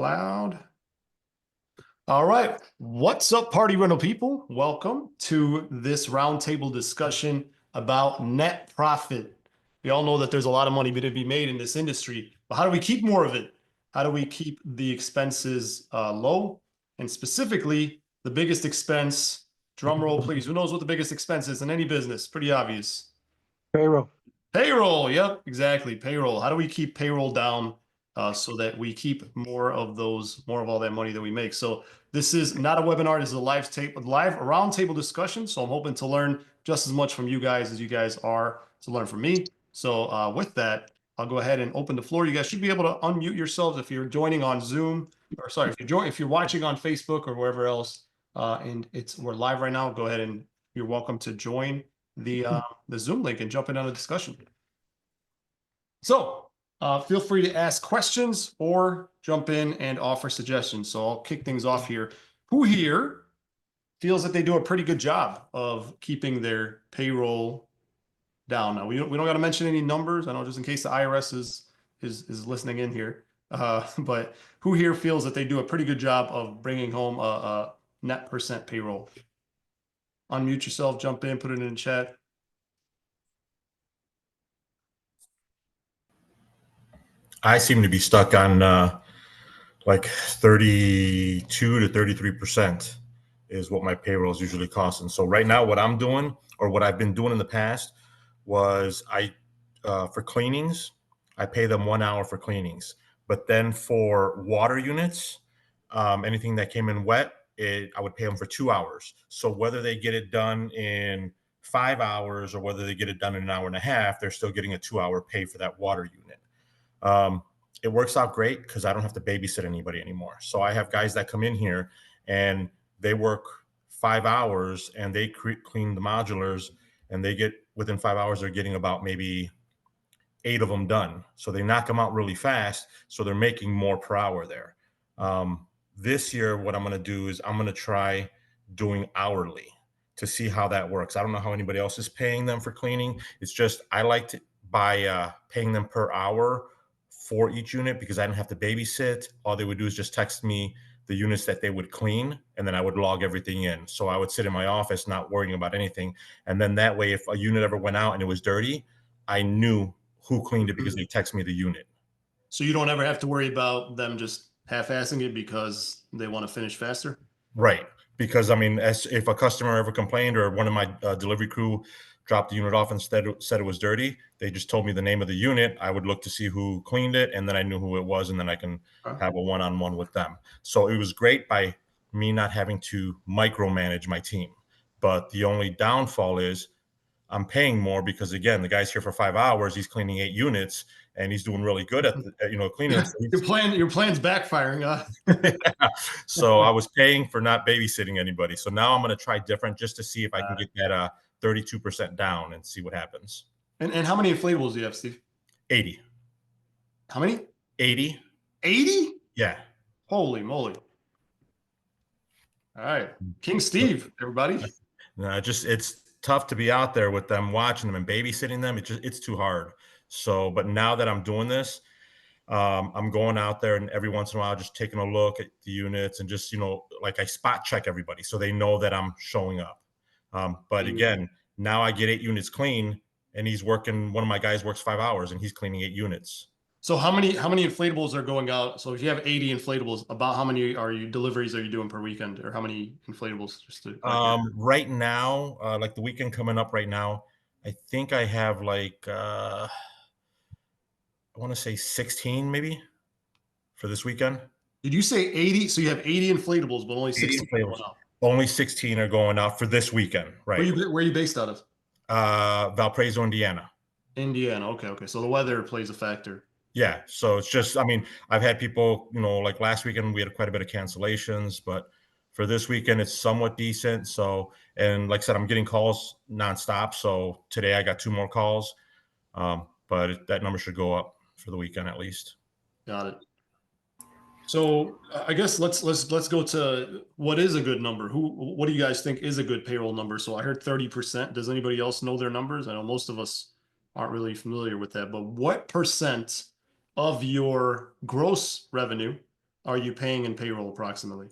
Loud. All right. What's up, party rental people? Welcome to this roundtable discussion about net profit. We all know that there's a lot of money to be made in this industry, but how do we keep more of it? How do we keep the expenses low? And specifically, the biggest expense, drum roll, please. Who knows what the biggest expense is in any business? Pretty obvious. Payroll. Payroll. Yep, exactly. Payroll. How do we keep payroll down so that we keep more of all that money that we make? So this is not a webinar. This is a live roundtable discussion. So I'm hoping to learn just as much from you guys as you guys are to learn from me. So with that, I'll go ahead and open the floor. You guys should be able to unmute yourselves if you're joining on Zoom, or sorry, if you're watching on Facebook or wherever else. And we're live right now. Go ahead and you're welcome to join the Zoom link and jump in on the discussion. So feel free to ask questions or jump in and offer suggestions. So I'll kick things off here. Who here feels that they do a pretty good job of keeping their payroll down? Now we don't got to mention any numbers. I know, just in case the IRS is listening in here. But who here feels that they do a pretty good job of bringing home a net percent payroll? Unmute yourself, jump in, put it in the chat. I seem to be stuck on like 32 to 33% is what my payroll is usually costing. So right now, what I'm doing, or what I've been doing in the past, was for cleanings, I pay them 1 hour for cleanings. But then for water units, anything that came in wet, I would pay them for 2 hours. So whether they get it done in 5 hours or whether they get it done in an hour and a half, they're still getting a 2 hour pay for that water unit. It works out great because I don't have to babysit anybody anymore. So I have guys that come in here and they work 5 hours and they clean the modulars, and they get, within 5 hours, they're getting about maybe 8 of them done. So they knock them out really fast. So they're making more per hour there. This year, what I'm going to do is I'm going to try doing hourly to see how that works. I don't know how anybody else is paying them for cleaning. It's just, I like to, by paying them per hour for each unit, because I didn't have to babysit. All they would do is just text me the units that they would clean, and then I would log everything in. So I would sit in my office not worrying about anything. And then that way, if a unit ever went out and it was dirty, I knew who cleaned it because they text me the unit. So you don't ever have to worry about them just half-assing it because they want to finish faster? Right. Because I mean, if a customer ever complained or one of my delivery crew dropped the unit off and said it was dirty, they just told me the name of the unit. I would look to see who cleaned it, and then I knew who it was, and then I can have a one-on-one with them. So it was great by me not having to micromanage my team. But the only downfall is I'm paying more because, again, the guy's here for 5 hours. He's cleaning 8 units, and he's doing really good at cleaning. Your plan's backfiring. So I was paying for not babysitting anybody. So now I'm going to try different just to see if I can get that 32% down and see what happens. And how many inflatables do you have, Steve? 80. How many? 80. 80? Yeah. Holy moly. All right. King Steve, everybody. No, it's tough to be out there with them, watching them and babysitting them. It's too hard. So, but now that I'm doing this, I'm going out there and every once in a while just taking a look at the units and just, like I spot check everybody so they know that I'm showing up. But again, now I get 8 units clean, and one of my guys works 5 hours and he's cleaning 8 units. So how many inflatables are going out? So if you have 80 inflatables, about how many deliveries are you doing per weekend, or how many inflatables? Right now, like the weekend coming up right now, I think I have like I want to say 16 maybe for this weekend. Did you say 80? So you have 80 inflatables, but only 16 are going out. Only 16 are going out for this weekend, right? Where are you based out of? Valparaiso, Indiana. Indiana. Okay. So the weather plays a factor. Yeah. So it's just, I mean, I've had people, like last weekend we had quite a bit of cancellations, but for this weekend it's somewhat decent. So, and like I said, I'm getting calls nonstop. So today I got 2 more calls, but that number should go up for the weekend at least. Got it. So I guess let's go to what is a good number. What do you guys think is a good payroll number? So I heard 30%. Does anybody else know their numbers? I know most of us aren't really familiar with that, but what percent of your gross revenue are you paying in payroll approximately?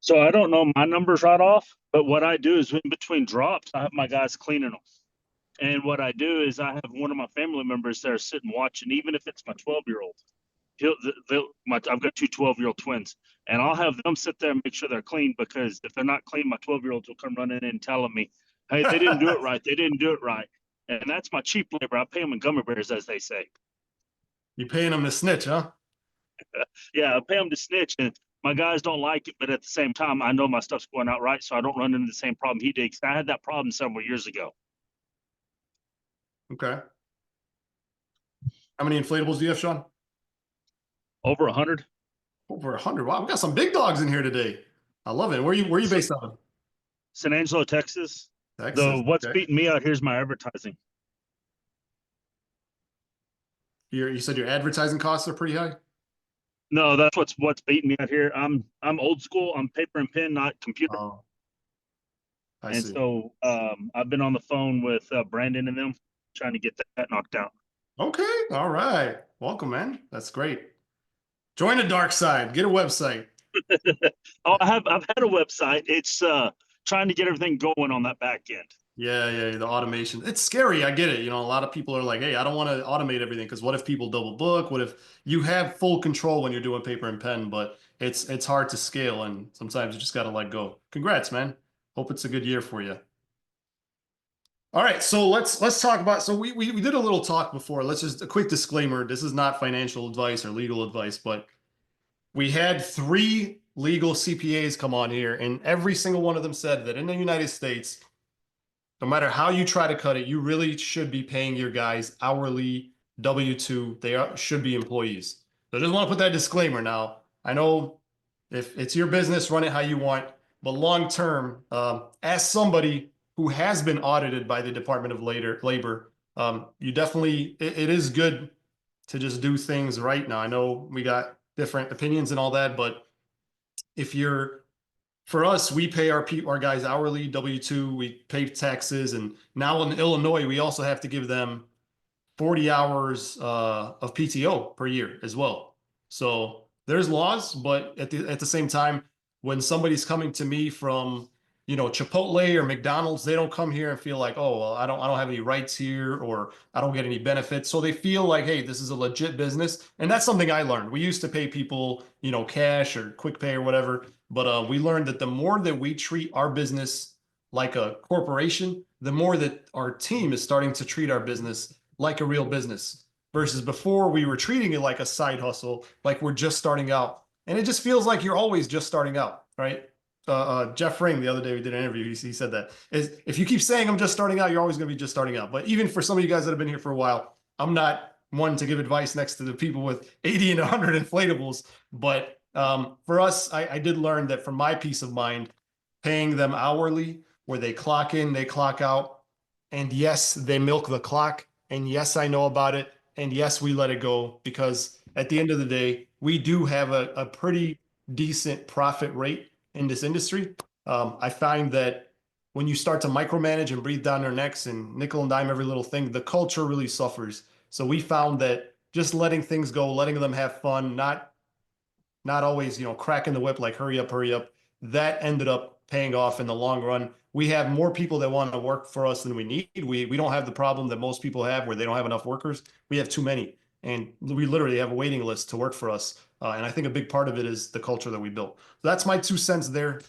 So I don't know my numbers right off, but what I do is in between drops, I have my guys cleaning them. And what I do is I have one of my family members there sitting watching, even if it's my 12-year-old. I've got two 12-year-old twins, and I'll have them sit there and make sure they're clean, because if they're not clean, my 12-year-olds will come running in and telling me, hey, they didn't do it right. They didn't do it right. And that's my cheap labor. I pay them in gummy bears, as they say. You paying them to snitch, huh? Yeah, I pay them to snitch, and my guys don't like it, but at the same time, I know my stuff's going out right, so I don't run into the same problem he did. 'Cause I had that problem several years ago. Okay. How many inflatables do you have, Sean? Over 100. Over 100. Wow, we got some big dogs in here today. I love it. Where are you based out of? San Angelo, Texas. Texas. Though what's Okay. beating me out here is my advertising. You said your advertising costs are pretty high? No, that's what's beating me out here. I'm old school. I'm paper and pen, not computer. Oh, I And see. so I've been on the phone with Brandon and them trying to get that knocked out. Okay. All right. Welcome, man. That's great. Join the dark side. Get a website. Oh, I've had a website. It's trying to get everything going on that back end. Yeah, the automation. It's scary. I get it. You know, a lot of people are like, hey, I don't want to automate everything because what if people double book? What if you have full control when you're doing paper and pen, but it's hard to scale and sometimes you just got to let go. Congrats, man. Hope it's a good year for you. All right, so let's talk about so we did a little talk before. Let's just a quick disclaimer. This is not financial advice or legal advice, but we had 3 legal CPAs come on here, and every single one of them said that in the United States, no matter how you try to cut it, you really should be paying your guys hourly W-2. Should be employees. So I just want to put that disclaimer now. I know if it's your business, run it how you want, but long term, as somebody who has been audited by the Department of Labor, you definitely, it is good to just do things right now. I know we got different opinions and all that, but if you're for us, we pay our guys hourly W-2, we pay taxes, and now in Illinois, we also have to give them 40 hours of PTO per year as well. So there's laws, but at the same time, when somebody's coming to me from Chipotle or McDonald's, they don't come here and feel like, oh, well, I don't have any rights here or I don't get any benefits. So they feel like, hey, this is a legit business. And that's something I learned. We used to pay people, cash or quick pay or whatever. But we learned that the more that we treat our business like a corporation, the more that our team is starting to treat our business like a real business versus before we were treating it like a side hustle, like we're just starting out. And it just feels like you're always just starting out, right? Jeff Ring, the other day we did an interview, he said that is if you keep saying I'm just starting out, you're always going to be just starting out. But even for some of you guys that have been here for a while, I'm not one to give advice next to the people with 80 and 100 inflatables. But for us, I did learn that for my peace of mind, paying them hourly, where they clock in, they clock out, and yes, they milk the clock, and yes, I know about it, and yes, we let it go because at the end of the day, we do have a pretty decent profit rate in this industry. I find that when you start to micromanage and breathe down their necks and nickel and dime every little thing, the culture really suffers. So we found that just letting things go, letting them have fun, not always, cracking the whip like hurry up, that ended up paying off in the long run. We have more people that want to work for us than we need. We don't have the problem that most people have where they don't have enough workers. We have too many. And we literally have a waiting list to work for us. And I think a big part of it is the culture that we built. So that's my 2 cents there.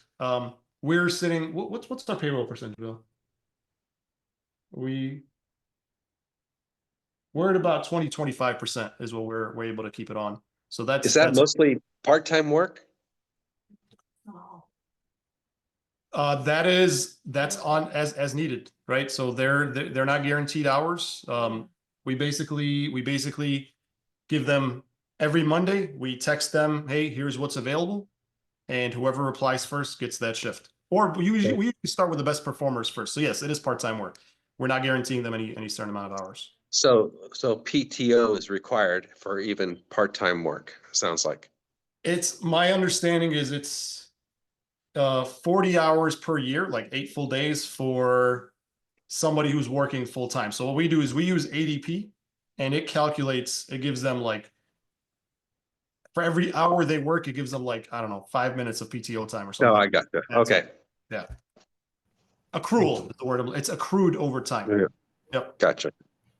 We're sitting, what's our payroll percentage, Bill? We're at about 20-25% is what we're able to keep it on. So Is that that's mostly part-time work? That's on as needed, right? So they're not guaranteed hours. We basically give them every Monday. We text them, hey, here's what's available, and whoever replies first gets that shift. Or we usually start with the best performers first. So yes, it is part-time work. We're not guaranteeing them any certain amount of hours. So PTO is required for even part-time work, sounds like. It's my understanding is it's 40 hours per year, like 8 full days for somebody who's working full time. So what we do is we use ADP and it gives them like for every hour they work, it gives them like, I don't know, 5 minutes of PTO time or something. No, I like got that. That's Okay, Yeah. Accrual is the word. It's accrued overtime. Yeah. Yep. gotcha.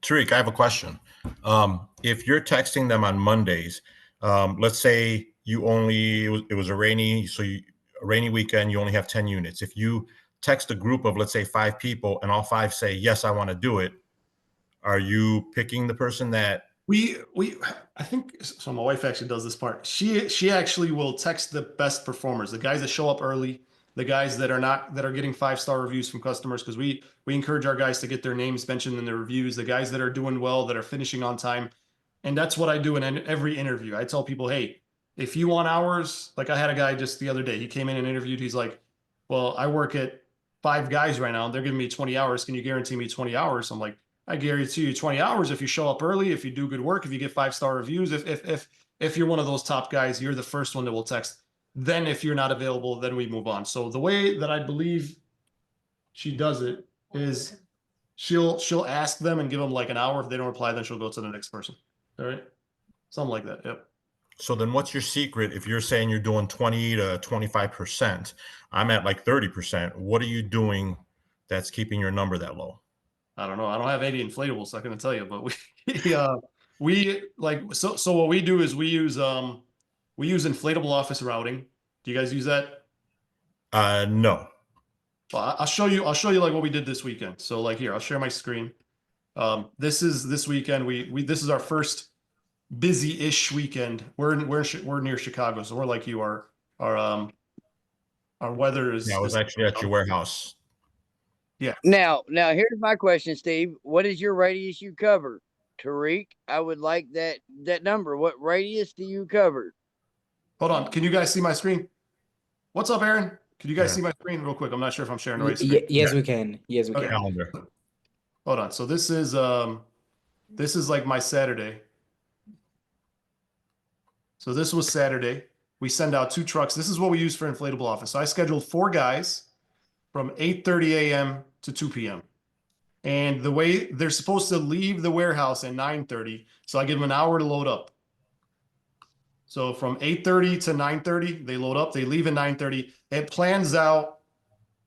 Tariq, I have a question. If you're texting them on Mondays, let's say it was a rainy weekend, you only have 10 units. If you text a group of, let's say, 5 people and all 5 say, yes, I want to do it, are you picking the person that? I think so. My wife actually does this part. She actually will text the best performers, the guys that show up early, the guys that are getting 5-star reviews from customers, because we encourage our guys to get their names mentioned in their reviews, the guys that are doing well, that are finishing on time. And that's what I do in every interview. I tell people, hey, if you want hours, like I had a guy just the other day, he came in and interviewed. He's like, well, I work at 5 guys right now, and they're giving me 20 hours. Can you guarantee me 20 hours? I'm like, I guarantee you 20 hours if you show up early, if you do good work, if you get 5-star reviews, if you're one of those top guys, you're the first one that will text. Then if you're not available, then we move on. So the way that I believe she does it is she'll ask them and give them like an hour. If they don't reply, then she'll go to the next person. All right. Something like that. Yep. So then what's your secret? If you're saying you're doing 20 to 25%, I'm at like 30%. What are you doing that's keeping your number that low? I don't know. I don't have any inflatables, so I couldn't tell you, but we like, so what we do is we use inflatable office routing. Do you guys use that? No. Well, I'll show you like what we did this weekend. So like here, I'll share my screen. This weekend, this is our first busy-ish weekend. We're near Chicago, so we're like you are. Our weather is. Yeah, I was actually at your warehouse. Yeah. Now here's my question, Steve. What is your radius you cover? Tariq, I would like that number. What radius do you cover? Hold on. Can you guys see my screen? What's up, Aaron? Can you guys Yeah. see my screen real quick? I'm not sure if I'm sharing the right screen. Yes, Yeah. we can. Yes, we Okay. can. Calendar. Hold on. So this is like my Saturday. So this was Saturday. We send out 2 trucks. This is what we use for inflatable office. So I scheduled 4 guys from 8:30 a.m. to 2 p.m. And the way they're supposed to leave the warehouse at 9:30, so I give them an hour to load up. So from 8:30 to 9:30, they load up, they leave at 9:30. It plans out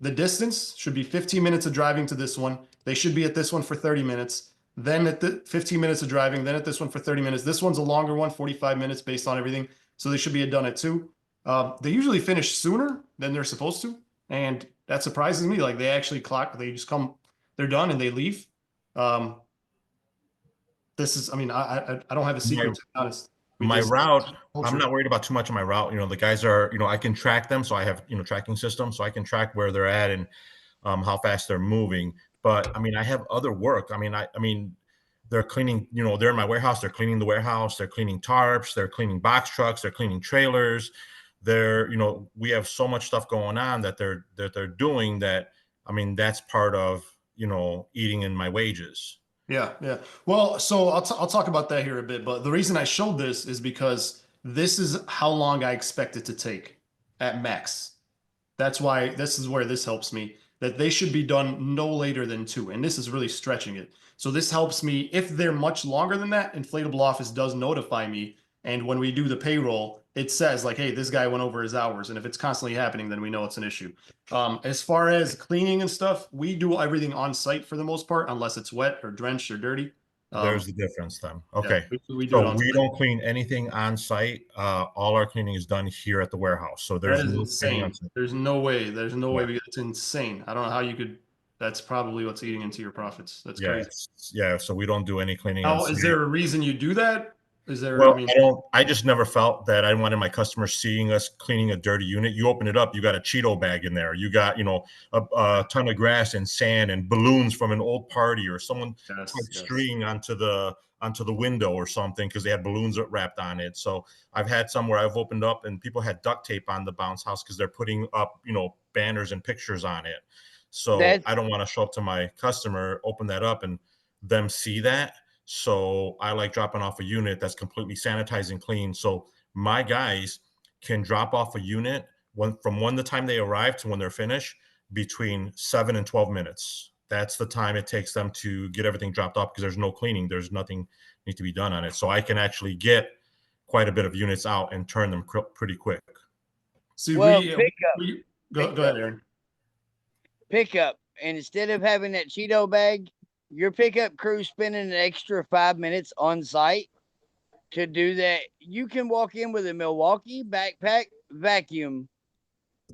the distance, should be 15 minutes of driving to this one. They should be at this one for 30 minutes. Then at the 15 minutes of driving, then at this one for 30 minutes. This one's a longer one, 45 minutes based on everything. So they should be done at 2. They usually finish sooner than they're supposed to. And that surprises me. Like they actually they just come, they're done and they leave. This is, I mean, I don't have a secret, to be honest. My route, I'm not worried about too much of my route. The guys are, I can track them. So I have, tracking systems. So I can track where they're at and how fast they're moving. But I mean, I have other work. I mean, they're cleaning, they're in my warehouse. They're cleaning the warehouse. They're cleaning tarps. They're cleaning box trucks. They're cleaning trailers. They're, we have so much stuff going on that they're doing that. I mean, that's part of, eating in my wages. Yeah. Well, so I'll talk about that here a bit, but the reason I showed this is because this is how long I expect it to take at max. That's why this is where this helps me, that they should be done no later than 2. And this is really stretching it. So this helps me. If they're much longer than that, Inflatable Office does notify me. And when we do the payroll, it says like, hey, this guy went over his hours. And if it's constantly happening, then we know it's an issue. As far as cleaning and stuff, we do everything on site for the most part, unless it's wet or drenched or dirty. There's the difference then. Okay. Yeah, we do so it on we site. don't clean anything on site. All our cleaning is done here at the warehouse. So there's That is no cleaning insane. on site. There's no way. There's no way. Because it's insane. I don't know how you could. That's probably what's eating into your profits. That's crazy. Yeah. So we don't do any cleaning. on Now, site. is there a reason you do that? Is there? Well, I mean, I just never felt that I wanted my customers seeing us cleaning a dirty unit. You open it up, you got a Cheeto bag in there. You got, a ton of grass and sand and balloons from an old party, or someone put string onto the window or something because they had balloons wrapped on it. So I've had some where I've opened up and people had duct tape on the bounce house because they're putting up, banners and pictures on it. So I don't want to show up to my customer, open that up and them see that. So I like dropping off a unit that's completely sanitized and clean. So my guys can drop off a unit from the time they arrive to when they're finished between 7 and 12 minutes. That's the time it takes them to get everything dropped off because there's no cleaning. There's nothing need to be done on it. So I can actually get quite a bit of units out and turn them pretty quick. See, Well, go ahead, Aaron. Pickup. And instead of having that Cheeto bag, your pickup crew spending an extra 5 minutes on site to do that. You can walk in with a Milwaukee backpack vacuum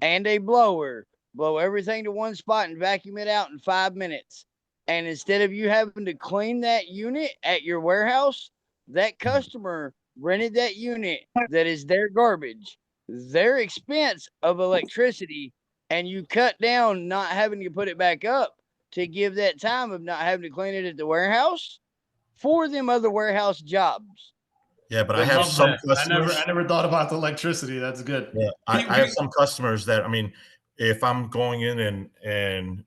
and a blower, blow everything to one spot and vacuum it out in 5 minutes. And instead of you having to clean that unit at your warehouse, that customer rented that unit that is their garbage, their expense of electricity, and you cut down not having to put it back up to give that time of not having to clean it at the warehouse for them other warehouse jobs. Yeah, but I I have love some that. customers. I never thought about the electricity. That's good. Yeah, I have some customers that, I mean, if I'm going in and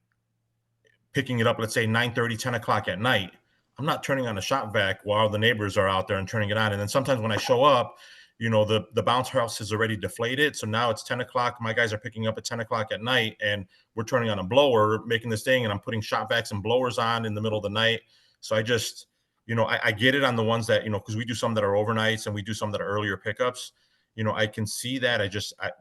picking it up, let's say 9:30, 10 o'clock at night, I'm not turning on the shop vac while the neighbors are out there and turning it on. And then sometimes when I show up, you know, the bounce house is already deflated. So now it's 10 o'clock. My guys are picking up at 10 o'clock at night and we're turning on a blower, making this thing, and I'm putting shop vacs and blowers on in the middle of the night. So I just, you know, I get it on the ones that, you know, because we do some that are overnights and we do some that are earlier pickups. You know, I can see that.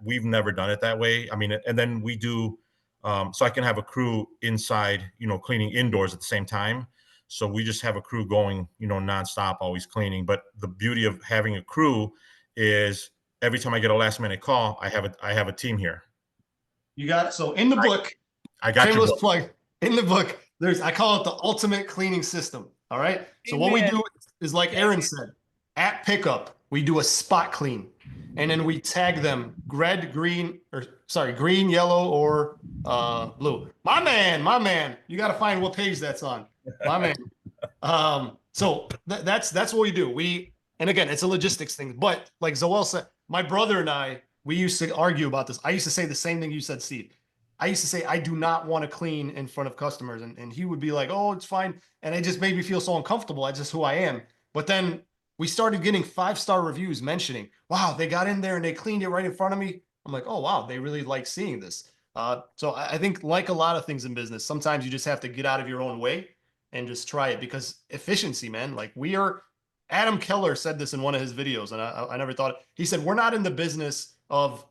We've never done it that way. I mean, and then we do, so I can have a crew inside, you know, cleaning indoors at the same time. So we just have a crew going, you know, nonstop, always cleaning. But the beauty of having a crew is every time I get a last minute call, I have a team here. You got it. So in the book, I got shameless you. plug. In the book, I call it the ultimate cleaning system. All right. So what we do is, like Aaron said, at pickup, we do a spot clean, and then we tag them green, yellow, or blue. My man, you got to find what page that's on. My man. So that's what we do. And again, it's a logistics thing. But like Zoel said, my brother and I, we used to argue about this. I used to say the same thing you said, Steve. I used to say, I do not want to clean in front of customers. And he would be like, oh, it's fine. And it just made me feel so uncomfortable. That's just who I am. But then we started getting 5-star reviews mentioning, wow, they got in there and they cleaned it right in front of me. I'm like, oh, wow, they really like seeing this. So I think, like a lot of things in business, sometimes you just have to get out of your own way and just try it, because efficiency, man, like Adam Keller said this in one of his videos, and I never thought it. He said, we're not in the business of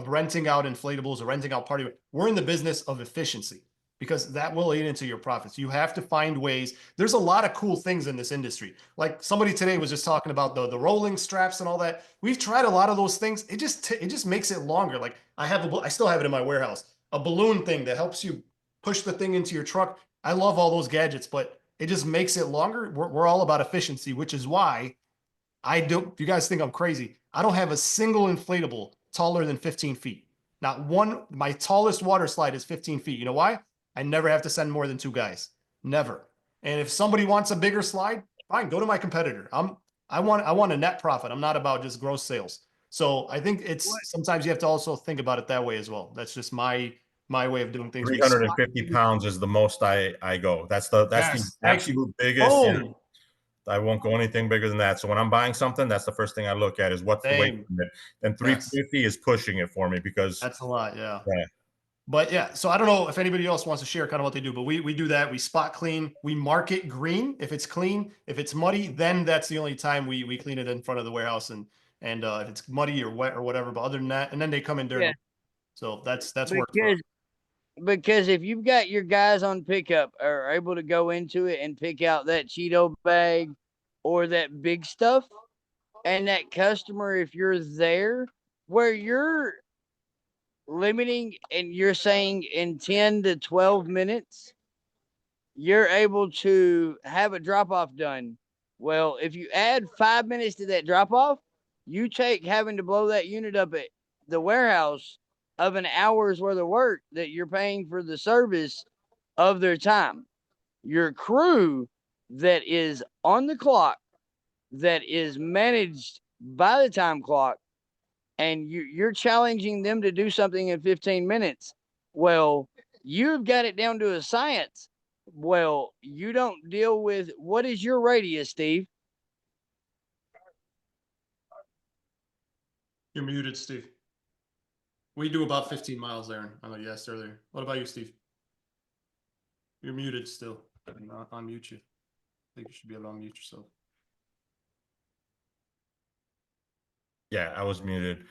renting out inflatables or renting out party. We're in the business of efficiency, because that will eat into your profits. You have to find ways. There's a lot of cool things in this industry. Like somebody today was just talking about the rolling straps and all that. We've tried a lot of those things. It just makes it longer. Like I still have it in my warehouse, a balloon thing that helps you push the thing into your truck. I love all those gadgets, but it just makes it longer. We're all about efficiency, which is why you guys think I'm crazy, I don't have a single inflatable taller than 15 feet. Not one. My tallest water slide is 15 feet. You know why? I never have to send more than 2 guys. Never. And if somebody wants a bigger slide, fine, go to my competitor. I want a net profit. I'm not about just gross sales. So I think sometimes you have to also think about it that way as well. That's just my way of doing things. 350 pounds is the most I go. That's the absolute biggest. Oh. I won't go anything bigger than that. So when I'm buying something, that's the first thing I look at is what's the weight limit. And 350 is pushing it for me, because that's a lot. Yeah. But yeah, so I don't know if anybody else wants to share kind of what they do, but we do that. We spot clean. We mark it green if it's clean. If it's muddy, then that's the only time we clean it in front of the warehouse, and if it's muddy or wet or whatever. But other than that, and then they come in dirty. Yeah. So that's work for us. Because if you've got your guys on pickup are able to go into it and pick out that Cheeto bag or that big stuff, and that customer, if you're there where you're limiting and you're saying in 10 to 12 minutes, you're able to have a drop off done. Well, if you add 5 minutes to that drop off, you take having to blow that unit up at the warehouse of an hour's worth of work that you're paying for the service of their time. Your crew that is on the clock, that is managed by the time clock, and you're challenging them to do something in 15 minutes. Well, you've got it down to a science. Well, you don't deal with, what is your radius, Steve? You're muted, Steve. We do about 15 miles, Aaron. I know you asked earlier. What about you, Steve? You're muted still. I'll unmute you. I think you should be able to unmute yourself. Yeah, I was muted.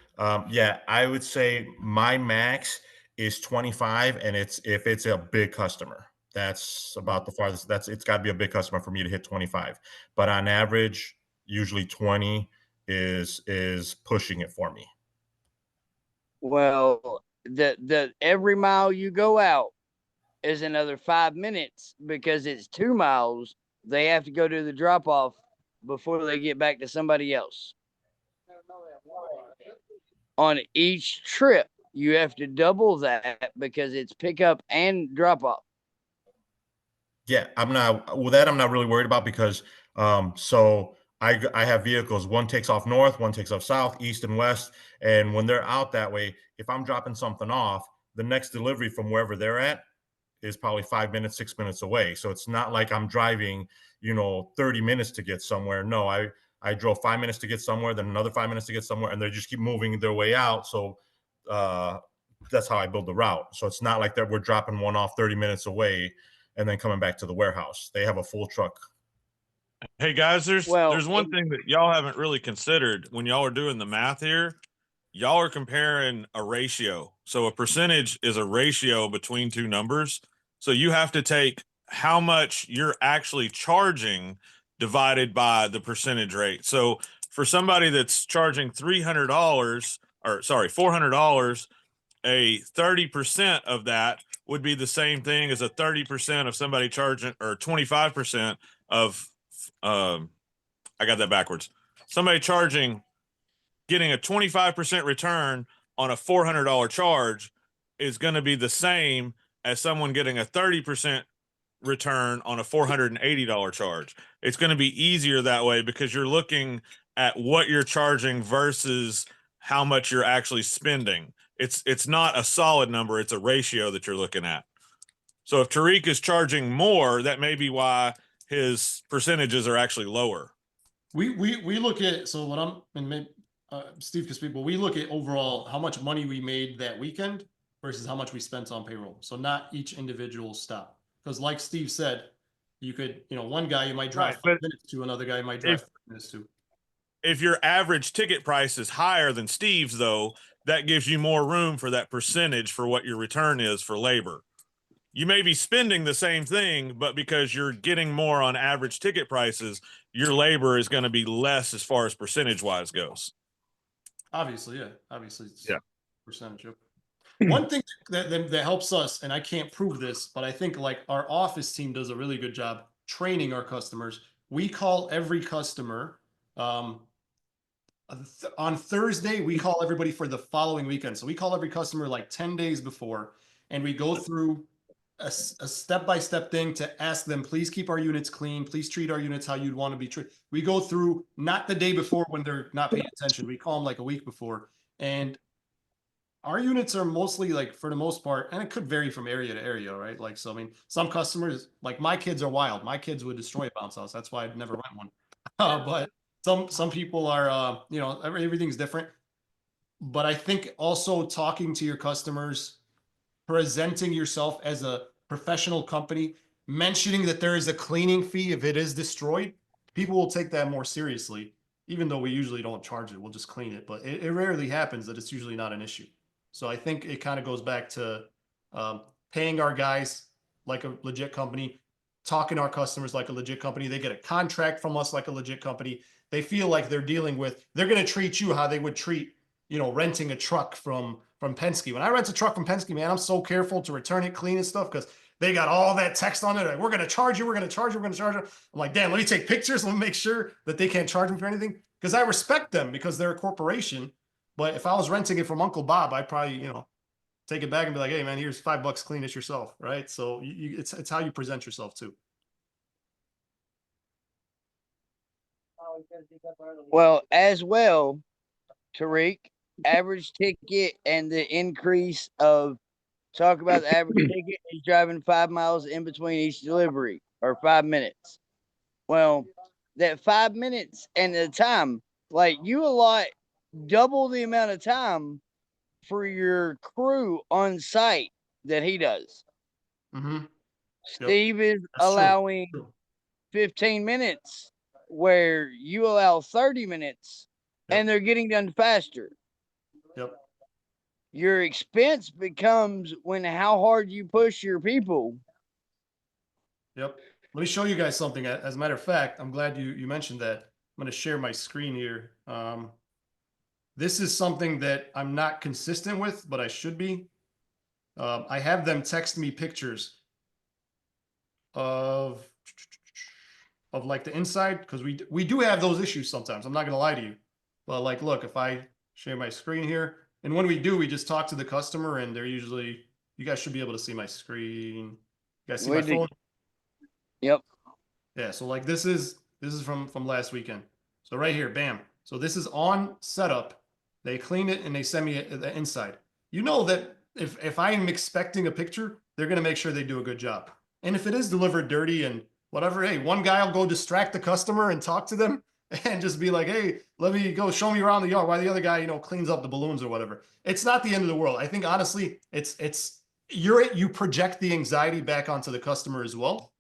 Yeah, I would say my max is 25, and it's if it's a big customer. That's about the farthest. That's it's got to be a big customer for me to hit 25. But on average, usually 20 is pushing it for me. Well, the every mile you go out is another 5 minutes because it's 2 miles. They have to go to the drop off before they get back to somebody else. On each trip, you have to double that because it's pickup and drop off. Yeah, I'm not with that. I'm not really worried about because so I have vehicles. One takes off north, one takes off south, east and west. And when they're out that way, if I'm dropping something off, the next delivery from wherever they're at is probably 5 minutes, 6 minutes away. So it's not like I'm driving, 30 minutes to get somewhere. No, I drove 5 minutes to get somewhere, then another 5 minutes to get somewhere, and they just keep moving their way out. So uh, that's how I build the route. So it's not like that we're dropping one off 30 minutes away and then coming back to the warehouse. They have a full truck. Hey guys, Well, there's one thing that y'all haven't really considered when y'all are doing the math here. Y'all are comparing a ratio. So a percentage is a ratio between two numbers. So you have to take how much you're actually charging divided by the percentage rate. So for somebody that's charging $300 or sorry, $400, a 30% of that would be the same thing as a 30% of somebody charging or 25% of I got that backwards. Somebody getting a 25% return on a $400 charge is going to be the same as someone getting a 30% return on a $480 charge. It's going to be easier that way because you're looking at what you're charging versus how much you're actually spending. It's not a solid number, it's a ratio that you're looking at. So if Tariq is charging more, that may be why his percentages are actually lower. We look at, so what and maybe, Steve can speak, but we look at overall how much money we made that weekend versus how much we spent on payroll. So not each individual stop. Because like Steve said, you could, one guy you might drive Right, 5 minutes to, another guy you might drive 5 minutes to. If your average ticket price is higher than Steve's, though, that gives you more room for that percentage for what your return is for labor. You may be spending the same thing, but because you're getting more on average ticket prices, your labor is going to be less as far as percentage wise goes. Obviously, yeah. Obviously, it's Yeah. percentage. One thing that helps us, and I can't prove this, but I think like our office team does a really good job training our customers. We call every customer on Thursday. We call everybody for the following weekend. So we call every customer like 10 days before, and we go through a step-by-step thing to ask them, please keep our units clean. Please treat our units how you'd want to be treated. We go through not the day before when they're not paying attention. We call them like a week before. And our units are mostly like, for the most part, and it could vary from area to area, right? Like, so, I mean, some customers, like my kids are wild. My kids would destroy a bounce house. That's why I'd never rent one. But some people are, everything's different. But I think also talking to your customers, presenting yourself as a professional company, mentioning that there is a cleaning fee if it is destroyed, people will take that more seriously, even though we usually don't charge it. We'll just clean it. But it rarely happens that it's usually not an issue. So I think it kind of goes back to paying our guys like a legit company, talking to our customers like a legit company. They get a contract from us like a legit company. They feel like they're going to treat you how they would treat, renting a truck from Penske. When I rent a truck from Penske, man, I'm so careful to return it clean and stuff because they got all that text on it. Like, we're going to charge you. We're going to charge you. We're going to charge you. I'm like, damn, let me take pictures. Let me make sure that they can't charge me for anything because I respect them because they're a corporation. But if I was renting it from Uncle Bob, I'd probably, take it back and be like, hey, man, here's $5, clean it yourself. Right. So it's how you present yourself too. Well, as well, Tariq, average ticket and the increase of talk about the average ticket is driving 5 miles in between each delivery or 5 minutes. Well, that 5 minutes and the time, like you allot double the amount of time for your crew on site that he does. Mm-hmm. Steve is That's allowing true. 15 minutes where you allow 30 minutes and they're getting done faster. Yep. Your expense becomes when how hard you push your people. Yep. Let me show you guys something. As a matter of fact, I'm glad you mentioned that. I'm going to share my screen here. This is something that I'm not consistent with, but I should be. I have them text me pictures of like the inside, because we do have those issues sometimes. I'm not going to lie to you. But like, look, if I share my screen here, and when we do, we just talk to the customer, and they're usually, you guys should be able to see my screen. You guys see my phone? Yep. Yeah, so like this is from last weekend. So right here, bam. So this is on setup. They clean it and they send me the inside. You know that if I'm expecting a picture, they're gonna make sure they do a good job. And if it is delivered dirty and whatever, hey, one guy will go distract the customer and talk to them and just be like, hey, let me go show me around the yard while the other guy, cleans up the balloons or whatever. It's not the end of the world. I think honestly, you project the anxiety back onto the customer as well.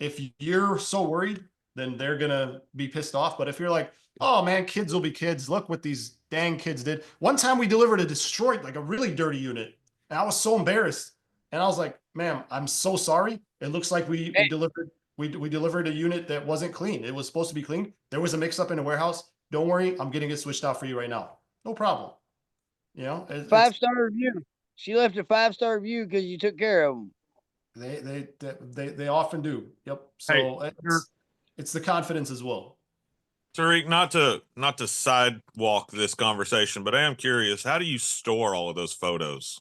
If you're so worried, then they're gonna be pissed off. But if you're like, oh man, kids will be kids. Look what these dang kids did. One time we delivered a destroyed, like a really dirty unit, and I was so embarrassed. And I was like, ma'am, I'm so sorry. It looks like we delivered a unit that wasn't clean. It was supposed to be clean. There was a mix-up in the warehouse. Don't worry, I'm getting it switched out for you right now. No problem. It's 5-star review. She left a 5-star review because you took care of them. they often do. Yep. So it's the confidence as well. Tariq, not to sidewalk this conversation, but I am curious, how do you store all of those photos?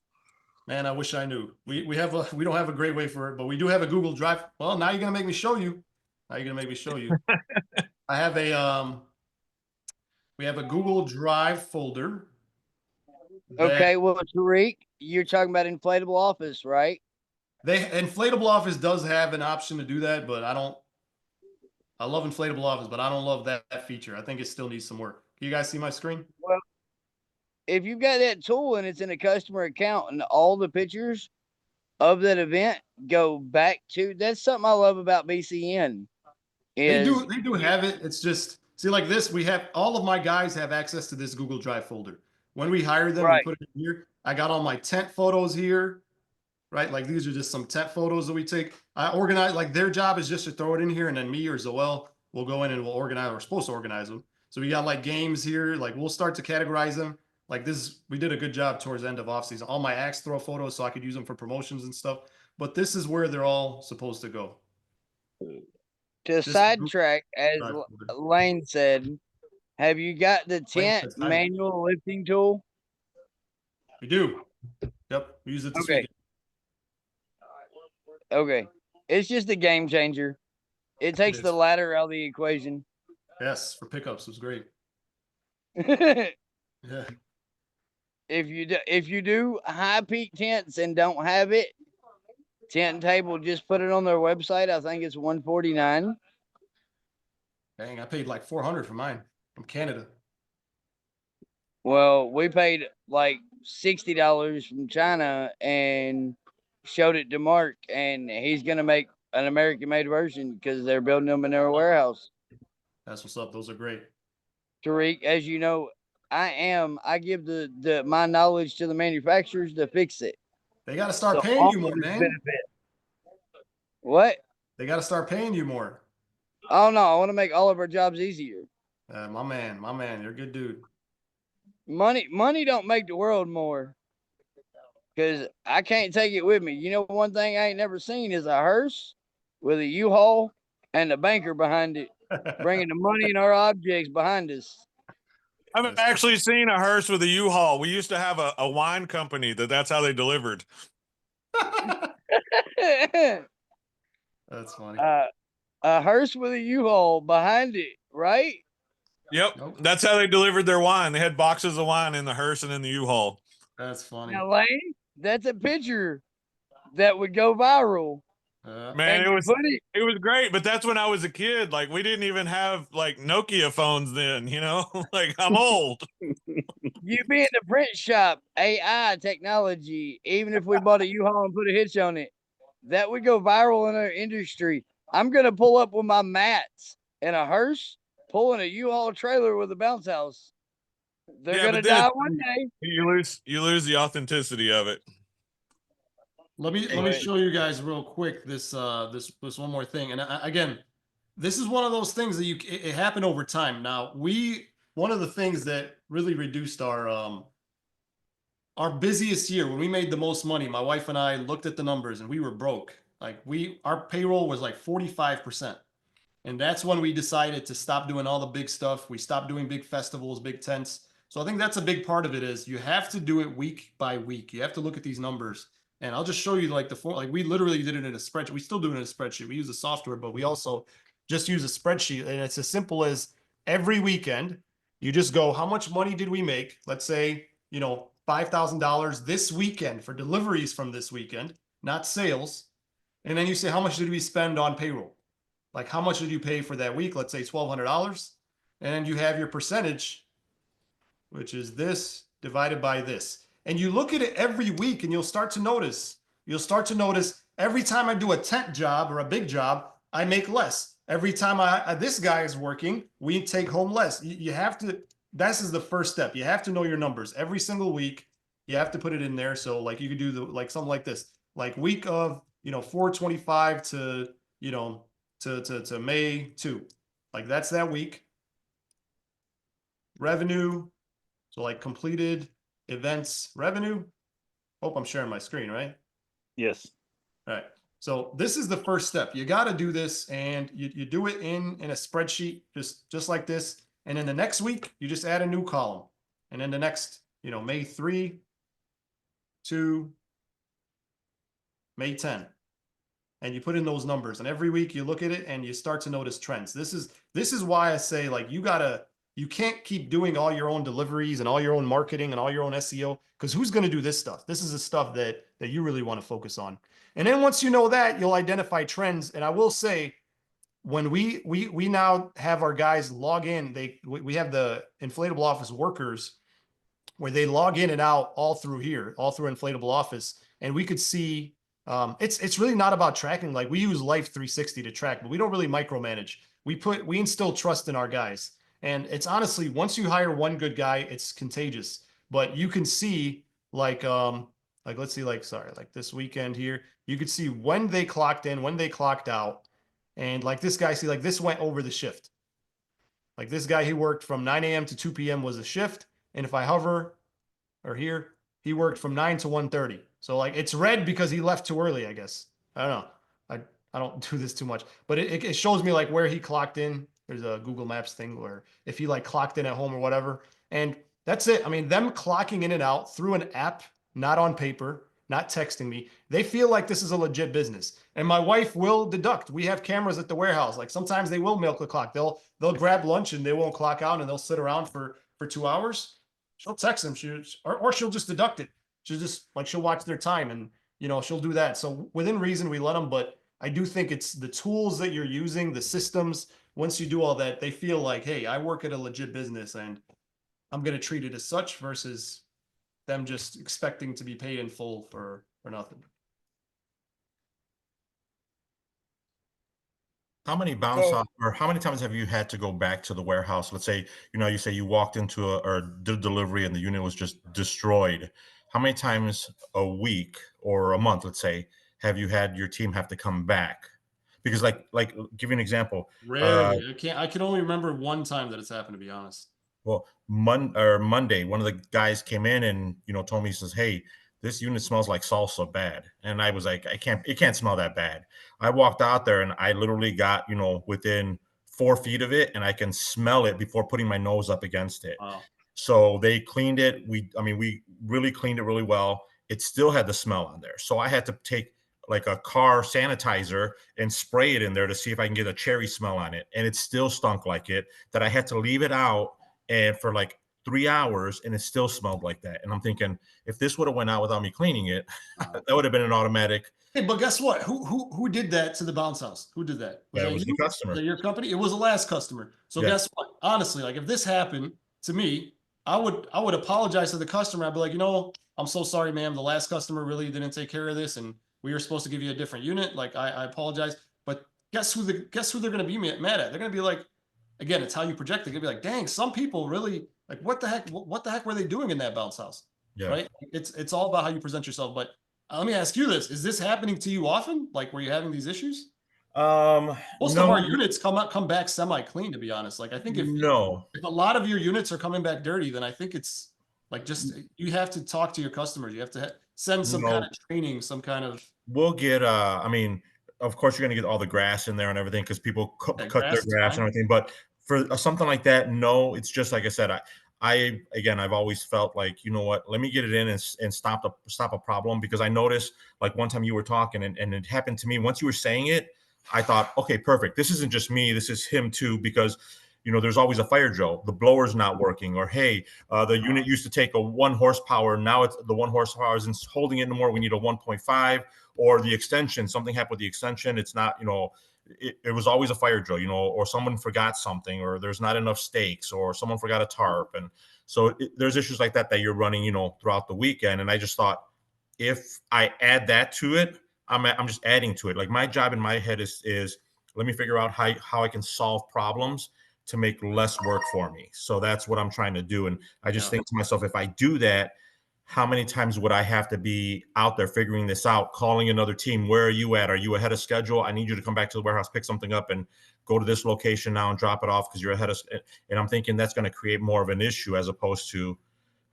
Man, I wish I knew. We don't have a great way for it, but we do have a Google Drive. Well, now you're gonna make me show you. I have we have a Google Drive folder. Okay, well, Tariq, you're talking about inflatable office, right? Inflatable Office does have an option to do that, but I love Inflatable Office, but I don't love that feature. I think it still needs some work. Can you guys see my screen? Well, if you've got that tool and it's in a customer account and all the pictures of that event go back to, that's something I love about BCN. They do have it. It's just, see, like this, all of my guys have access to this Google Drive folder. When we hire them, we put it in here. I got all my tent photos here, right? Like these are just some tent photos that we take. I organize, like their job is just to throw it in here, and then me or Zoel will go in and we'll organize, we're supposed to organize them. So we got like games here, like we'll start to categorize them. Like this, we did a good job towards the end of off season. All my axe throw photos so I could use them for promotions and stuff. But this is where they're all supposed to go. To sidetrack, as Lane said, have you got the tent manual lifting tool? We do. Yep, we use it this weekend. Okay. It's just a game changer. It takes the ladder out of the equation. Yes, for pickups, it was great. Yeah. If you do high peak tents and don't have it, Tent Table just put it on their website. I think it's $149. Dang, I paid like $400 for mine from Canada. Well, we paid like $60 from China and showed it to Mark, and he's gonna make an American-made version because they're building them in their warehouse. That's what's up. Those are great. Tariq, as you know, I give my knowledge to the manufacturers to fix it. They got to start paying you more, man. What? They got to start paying you more. Oh no, I want to make all of our jobs easier. My man, you're a good dude. Money don't make the world more, because I can't take it with me. You know, one thing I ain't never seen is a hearse with a U-Haul and a banker behind it, bringing the money and our objects behind us. I've actually seen a hearse with a U-Haul. We used to have a wine company that's how they delivered. That's funny. A hearse with a U-Haul behind it, right? Yep. Nope. That's how they delivered their wine. They had boxes of wine in the hearse and in the U-Haul. That's funny. Now, Lane, that's a picture that would go viral. Man, it was great, but that's when I was a kid. Like, we didn't even have like Nokia phones then, like I'm old. You be in the print shop, AI technology, even if we bought a U-Haul and put a hitch on it, that would go viral in our industry. I'm going to pull up with my mats and a hearse, pulling a U-Haul trailer with a bounce house. They're Yeah, gonna but then die it's- one day. you lose the authenticity of it. Let me Wait. show you guys real quick this this one more thing. And again, this is one of those things that it happened over time. Now one of the things that really reduced our busiest year when we made the most money, my wife and I looked at the numbers and we were broke. Like our payroll was like 45%. And that's when we decided to stop doing all the big stuff. We stopped doing big festivals, big tents. So I think that's a big part of it is you have to do it week by week. You have to look at these numbers. And I'll just show you like like we literally did it in a spreadsheet. We still do it in a spreadsheet. We use a software, but we also just use a spreadsheet. And it's as simple as every weekend, you just go, how much money did we make? Let's say, $5,000 this weekend for deliveries from this weekend, not sales. And then you say, how much did we spend on payroll? Like how much did you pay for that week? Let's say $1,200. And you have your percentage, which is this divided by this. And you look at it every week and you'll start to notice every time I do a tent job or a big job, I make less. Every time this guy is working, we take home less. You have to, this is the first step. You have to know your numbers every single week. You have to put it in there. So like you could do like something like this, like week of, 425 to, to May 2. Like that's that week. Revenue. So like completed events revenue. Hope I'm sharing my screen, right? Yes. All right. So this is the first step. You got to do this and you do it in a spreadsheet, just like this. And then the next week, you just add a new column. And then the next, May 3 to May 10. And you put in those numbers and every week you look at it and you start to notice trends. This is why I say like you can't keep doing all your own deliveries and all your own marketing and all your own SEO because who's going to do this stuff? This is the stuff that you really want to focus on. And then once you know that, you'll identify trends. And I will say when we now have our guys log in, we have the inflatable office workers where they log in and out all through here, all through inflatable office. And we could see it's really not about tracking. Like we use Life 360 to track, but we don't really micromanage. We instill trust in our guys. And it's honestly, once you hire one good guy, it's contagious. But you can see like let's see, like this weekend here, you could see when they clocked in, when they clocked out. And like this guy, see, like this went over the shift. Like this guy, he worked from 9 a.m. to 2 p.m. was a shift. And if I hover or here, he worked from 9 to 1:30. So like it's red because he left too early, I guess. I don't know. I don't do this too much, but it shows me like where he clocked in. There's a Google Maps thing where if he like clocked in at home or whatever. And that's it. I mean, them clocking in and out through an app, not on paper, not texting me. They feel like this is a legit business. And my wife will deduct. We have cameras at the warehouse. Like sometimes they will milk the clock. They'll grab lunch and they won't clock out and they'll sit around for 2 hours. She'll text them. Or she'll just deduct it. She'll watch their time and, she'll do that. So within reason, we let them, but I do think it's the tools that you're using, the systems. Once you do all that, they feel like, hey, I work at a legit business and I'm going to treat it as such versus them just expecting to be paid in full for nothing. How many bounce off or how many times have you had to go back to the warehouse? Let's say, you say you walked into or did delivery and the unit was just destroyed. How many times a week or a month, let's say, have you had your team have to come back? Because like give you an example. Rarely. I can only remember one time that it's happened, to be honest. Well, Monday, one of the guys came in and, told me, he says, hey, this unit smells like salsa bad. And I was like, it can't smell that bad. I walked out there and I literally got, within 4 feet of it and I can smell it before putting my nose up against it. Wow. So they cleaned it. We really cleaned it really well. It still had the smell on there. So I had to take like a car sanitizer and spray it in there to see if I can get a cherry smell on it. And it still stunk like it, that I had to leave it out and for like 3 hours and it still smelled like that. And I'm thinking, if this would have went out without me cleaning it, that would have been an automatic. Hey, but guess what? Who did that to the bounce house? Who did that? That was you? the customer. Was that your company? It was the last customer. So Yeah. guess what? Honestly, like if this happened to me, I would apologize to the customer. I'd be like, I'm so sorry, ma'am. The last customer really didn't take care of this, and we were supposed to give you a different unit. Like I apologize. But guess who they're gonna be mad at? They're gonna be like, again, it's how you project it. You'll be like, dang, some people really like, what the heck were they doing in that bounce house? Yeah. Right. It's all about how you present yourself. But let me ask you this. Is this happening to you often? Like, were you having these issues? Most of our No, units come back semi-clean, to be honest. Like, I think no. if a lot of your units are coming back dirty, then I think it's like, just, you have to talk to your customers. You have to send some kind No. of training, some kind of We'll get, I mean, of course, you're going to get all the grass in there and everything because people cut their grass is grass fine. and everything. But for something like that, no, it's just like I said. Again, I've always felt like, you know what? Let me get it in and stop a problem, because I noticed, like, one time you were talking and it happened to me. Once you were saying it, I thought, okay, perfect. This isn't just me. This is him too, because there's always a fire drill. The blower's not working, or hey, the unit used to take a 1 horsepower. Now it's the 1 horsepower isn't holding it anymore. We need a 1.5, or the extension. Something happened with the extension. It's not, it was always a fire drill, or someone forgot something, or there's not enough stakes, or someone forgot a tarp. And so there's issues like that you're running, throughout the weekend. And I just thought, if I add that to it, I'm just adding to it. Like, my job in my head is let me figure out how I can solve problems to make less work for me. So that's what I'm trying to do. And I just think to myself, if I do that, how many times would I have to be out there figuring this out, calling another team? Where are you at? Are you ahead of schedule? I need you to come back to the warehouse, pick something up, and go to this location now and drop it off because you're ahead of. And I'm thinking that's going to create more of an issue, as opposed to,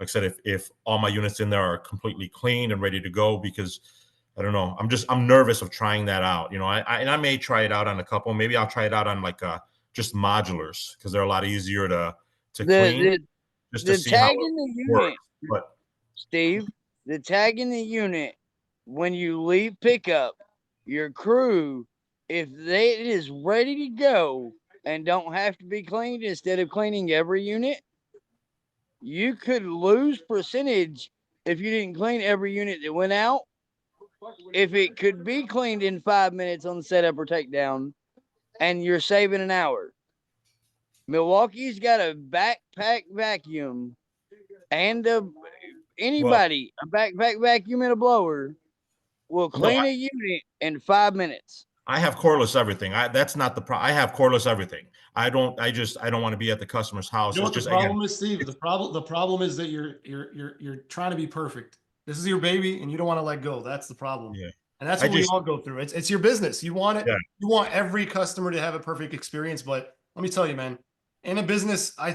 like I said, if all my units in there are completely clean and ready to go. Because I don't know, I'm nervous of trying that out. I may try it out on a couple. Maybe I'll try it out on like just modulars, because they're a lot easier to clean. Just to see how tag in the it unit, works. But Steve, the tag in the unit, when you leave pickup, your crew, if it is ready to go and don't have to be cleaned, instead of cleaning every unit, you could lose percentage if you didn't clean every unit that went out. If it could be cleaned in 5 minutes on setup or takedown, and you're saving an hour. Milwaukee's got a backpack vacuum and a backpack vacuum and a blower will clean a unit in 5 minutes. I have cordless everything. That's not the problem. I have cordless everything. I don't want to be at the customer's house. You know It's what just, the problem again, is, Steve? The problem is that you're trying to be perfect. This is your baby, and you don't want to let go. That's the problem. yeah. And that's what we all go through. It's your business. You want it. Yeah. You want every customer to have a perfect experience. But let me tell you, man, in a business, I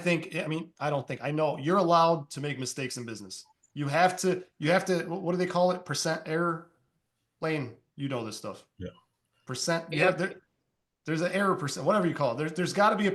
know you're allowed to make mistakes in business. You have to, what do they call it? Percent error. Lane, you know this stuff. Yeah. Percent. There's an error percent, whatever you call it. There's got to be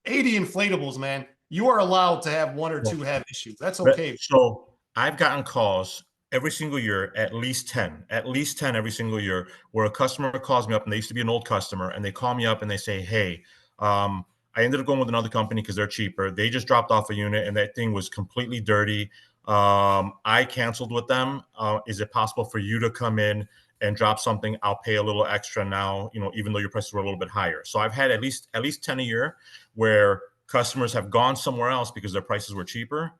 80 inflatables, man. You are allowed to have 1 or 2 have issues. That's okay. So I've gotten calls every single year, at least 10 every single year, where a customer calls me up, and they used to be an old customer, and they call me up and they say, hey, I ended up going with another company because they're cheaper. They just dropped off a unit and that thing was completely dirty. I canceled with them. Is it possible for you to come in and drop something? I'll pay a little extra now, even though your prices were a little bit higher. So I've had at least 10 a year where customers have gone somewhere else because their prices were cheaper.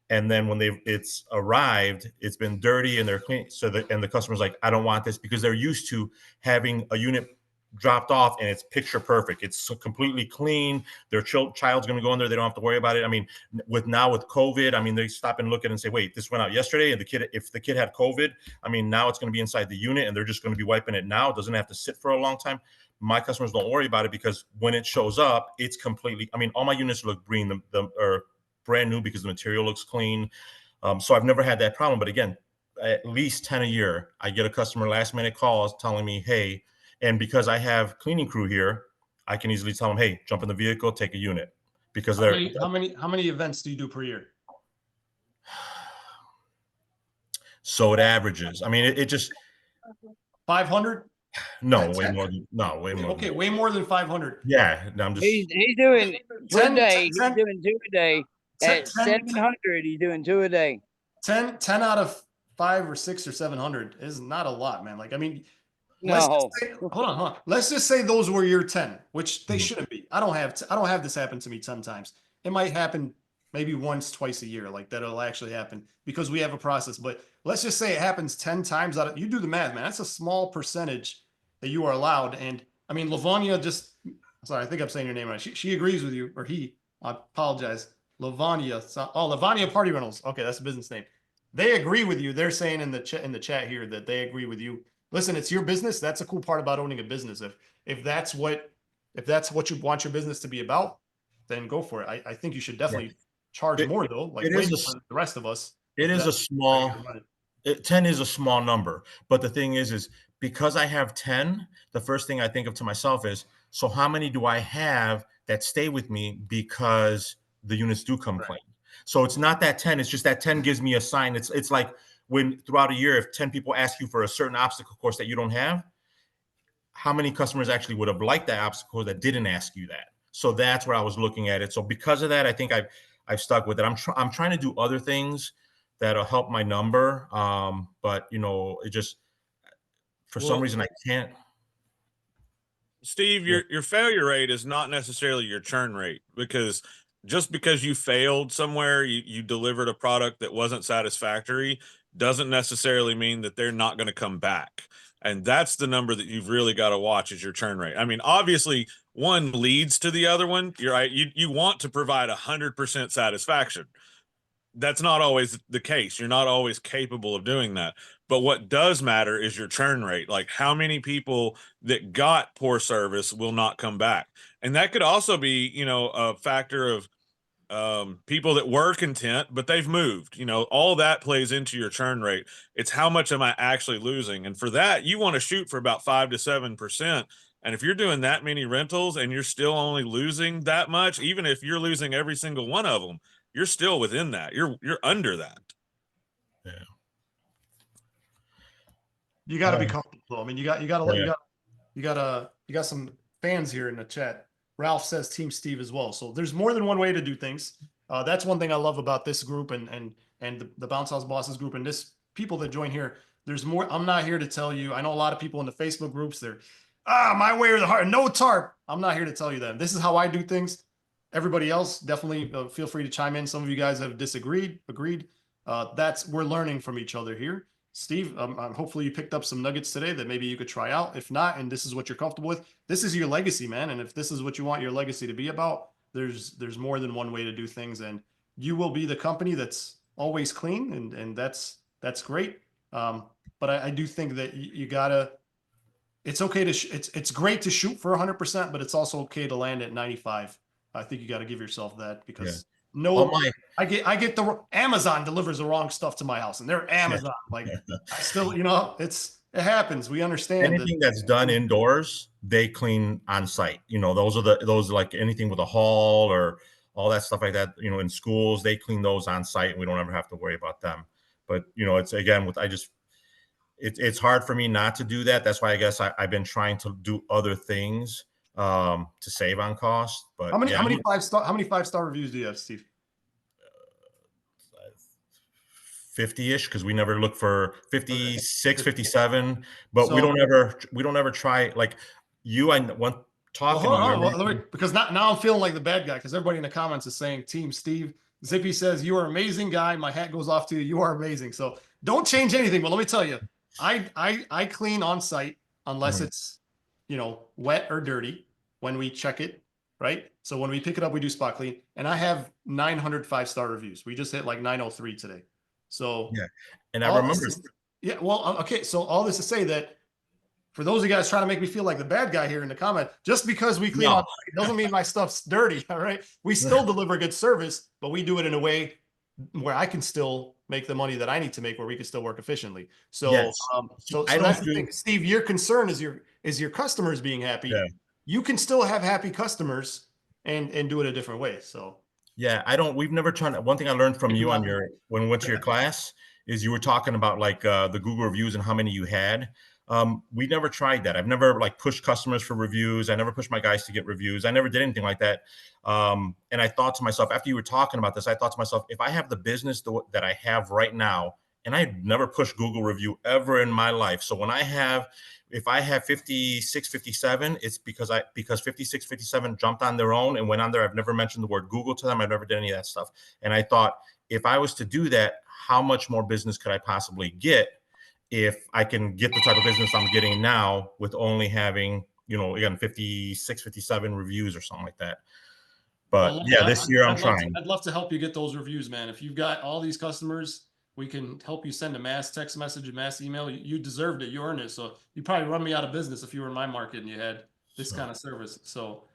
And then when it's arrived, it's been dirty and they're clean. And the customer's like, I don't want this, because they're used to having a unit dropped off and it's picture perfect. It's so completely clean. Their child's going to go in there. They don't have to worry about it. I mean, with COVID, I mean, they stop and look at it and say, wait, this went out yesterday. And if the kid had COVID, I mean, now it's going to be inside the unit and they're just going to be wiping it now. It doesn't have to sit for a long time. My customers don't worry about it, because when it shows up, it's completely, I mean, all my units look green, or brand new, because the material looks clean. So I've never had that problem. But again, at least 10 a year, I get a customer last minute calls telling me, hey, and because I have cleaning crew here, I can easily tell them, hey, jump in the vehicle, take a unit, because how many events do you do per year? So it averages. I mean, it just 500. No, way more. Way more. Okay, way more than 500. Yeah, no, I'm just. He's doing 2 a day. He's 10 doing 2 a day. At 700, he's doing 2 a day. 10 out of 5 or 6 or 700 is not a lot, man. Like, I mean, No. hold on. Let's just say those were your 10, which they shouldn't be. I don't have this happen to me 10 times. It might happen maybe once, twice a year, like that'll actually happen because we have a process. But let's just say it happens 10 times out of, you do the math, man. That's a small percentage that you are allowed. And I mean, Livonia just sorry, I think I'm saying your name right. She agrees with you, or he. I apologize. Lavania. Lavania Party Rentals. Okay, that's a business name. They agree with you. They're saying in the chat here that they agree with you. Listen, it's your business. That's a cool part about owning a business. If that's what you want your business to be about, then go for it. I think you should definitely charge more though, like it way is more than the rest of us. It is a small. 10 is a small number, but the thing is because I have 10, the first thing I think of to myself is, so how many do I have that stay with me because the units do come clean? So it's not that 10, it's just that 10 gives me a sign. It's like when throughout a year, if 10 people ask you for a certain obstacle course that you don't have, how many customers actually would have liked that obstacle that didn't ask you that? So that's where I was looking at it. So because of that, I think I've stuck with it. I'm trying to do other things that'll help my number. But it just, for some reason I can't. Steve, your failure rate is not necessarily your churn rate, because just because you failed somewhere, you delivered a product that wasn't satisfactory, doesn't necessarily mean that they're not going to come back. And that's the number that you've really got to watch, is your churn rate. I mean, obviously one leads to the other one. You're right. You want to provide 100% satisfaction. That's not always the case. You're not always capable of doing that. But what does matter is your churn rate. Like, how many people that got poor service will not come back? And that could also be, a factor of people that were content, but they've moved. All that plays into your churn rate. It's how much am I actually losing? And for that, you want to shoot for about 5 to 7%. And if you're doing that many rentals and you're still only losing that much, even if you're losing every single one of them, you're still within that. You're under that. Yeah. You got to be comfortable. I mean, you got some fans here in the chat. Ralph says Team Steve as well. So there's more than one way to do things. That's one thing I love about this group and the Bounce House Bosses group and this people that join here. There's more. I'm not here to tell you. I know a lot of people in the Facebook groups. They're my way or the heart. No tarp. I'm not here to tell you that. This is how I do things. Everybody else, definitely feel free to chime in. Some of you guys have agreed. We're learning from each other here. Steve, hopefully you picked up some nuggets today that maybe you could try out. If not, and this is what you're comfortable with, this is your legacy, man. And if this is what you want your legacy to be about, there's more than one way to do things, and you will be the company that's always clean, and that's great. But I do think that you gotta. It's okay to it's great to shoot for 100%, but it's also okay to land at 95. I think you got to give yourself that, because I get the Amazon delivers the wrong stuff to my house, and they're Amazon. Like, I still, it happens. We understand anything that's done indoors, they clean on site. Those like anything with a hall or all that stuff like that. In schools, they clean those on site, and we don't ever have to worry about them. But it's again it's hard for me not to do that. That's why I guess I've been trying to do other things to save on cost. But how many 5-star reviews do you have, Steve? 50-ish, because we never look for 56, 57, but so, we don't ever try like you. Because now I'm feeling like the bad guy, because everybody in the comments is saying Team Steve. Zippy says, you are an amazing guy. My hat goes off to you. You are amazing. So don't change anything. But let me tell you, I clean on site unless it's wet or dirty when we check it, right? So when we pick it up, we do spot clean, and I have 900 5-star reviews. We just hit like 903 today. So yeah, and I remember. Okay. So all this to say that for those of you guys trying to make me feel like the bad guy here in the comment, just because we clean up doesn't mean my stuff's dirty. All right, we still deliver good service, but we do it in a way where I can still make the money that I need to make, where we can still work efficiently. So, yes. so that's the thing, Steve. Your concern is your customers being happy. Yeah. You can still have happy customers and do it a different way. So. Yeah, we've never tried. One thing I learned from you when we went to your class is you were talking about like the Google reviews and how many you had. We never tried that. I've never pushed customers for reviews. I never pushed my guys to get reviews. I never did anything like that. And I thought to myself, after you were talking about this, I thought to myself, if I have the business that I have right now, and I never pushed Google review ever in my life. So if I have 56, 57, it's because 56, 57 jumped on their own and went on there. I've never mentioned the word Google to them. I've never done any of that stuff. And I thought, if I was to do that, how much more business could I possibly get if I can get the type of business I'm getting now with only having, again, 56, 57 reviews or something like that. But Well, yeah, this year I'm trying. I'd love to help you get those reviews, man. If you've got all these customers, we can help you send a mass text message, a mass email. You deserved it. You earned it. So you probably run me out of business if you were in my market and you had this kind of service. So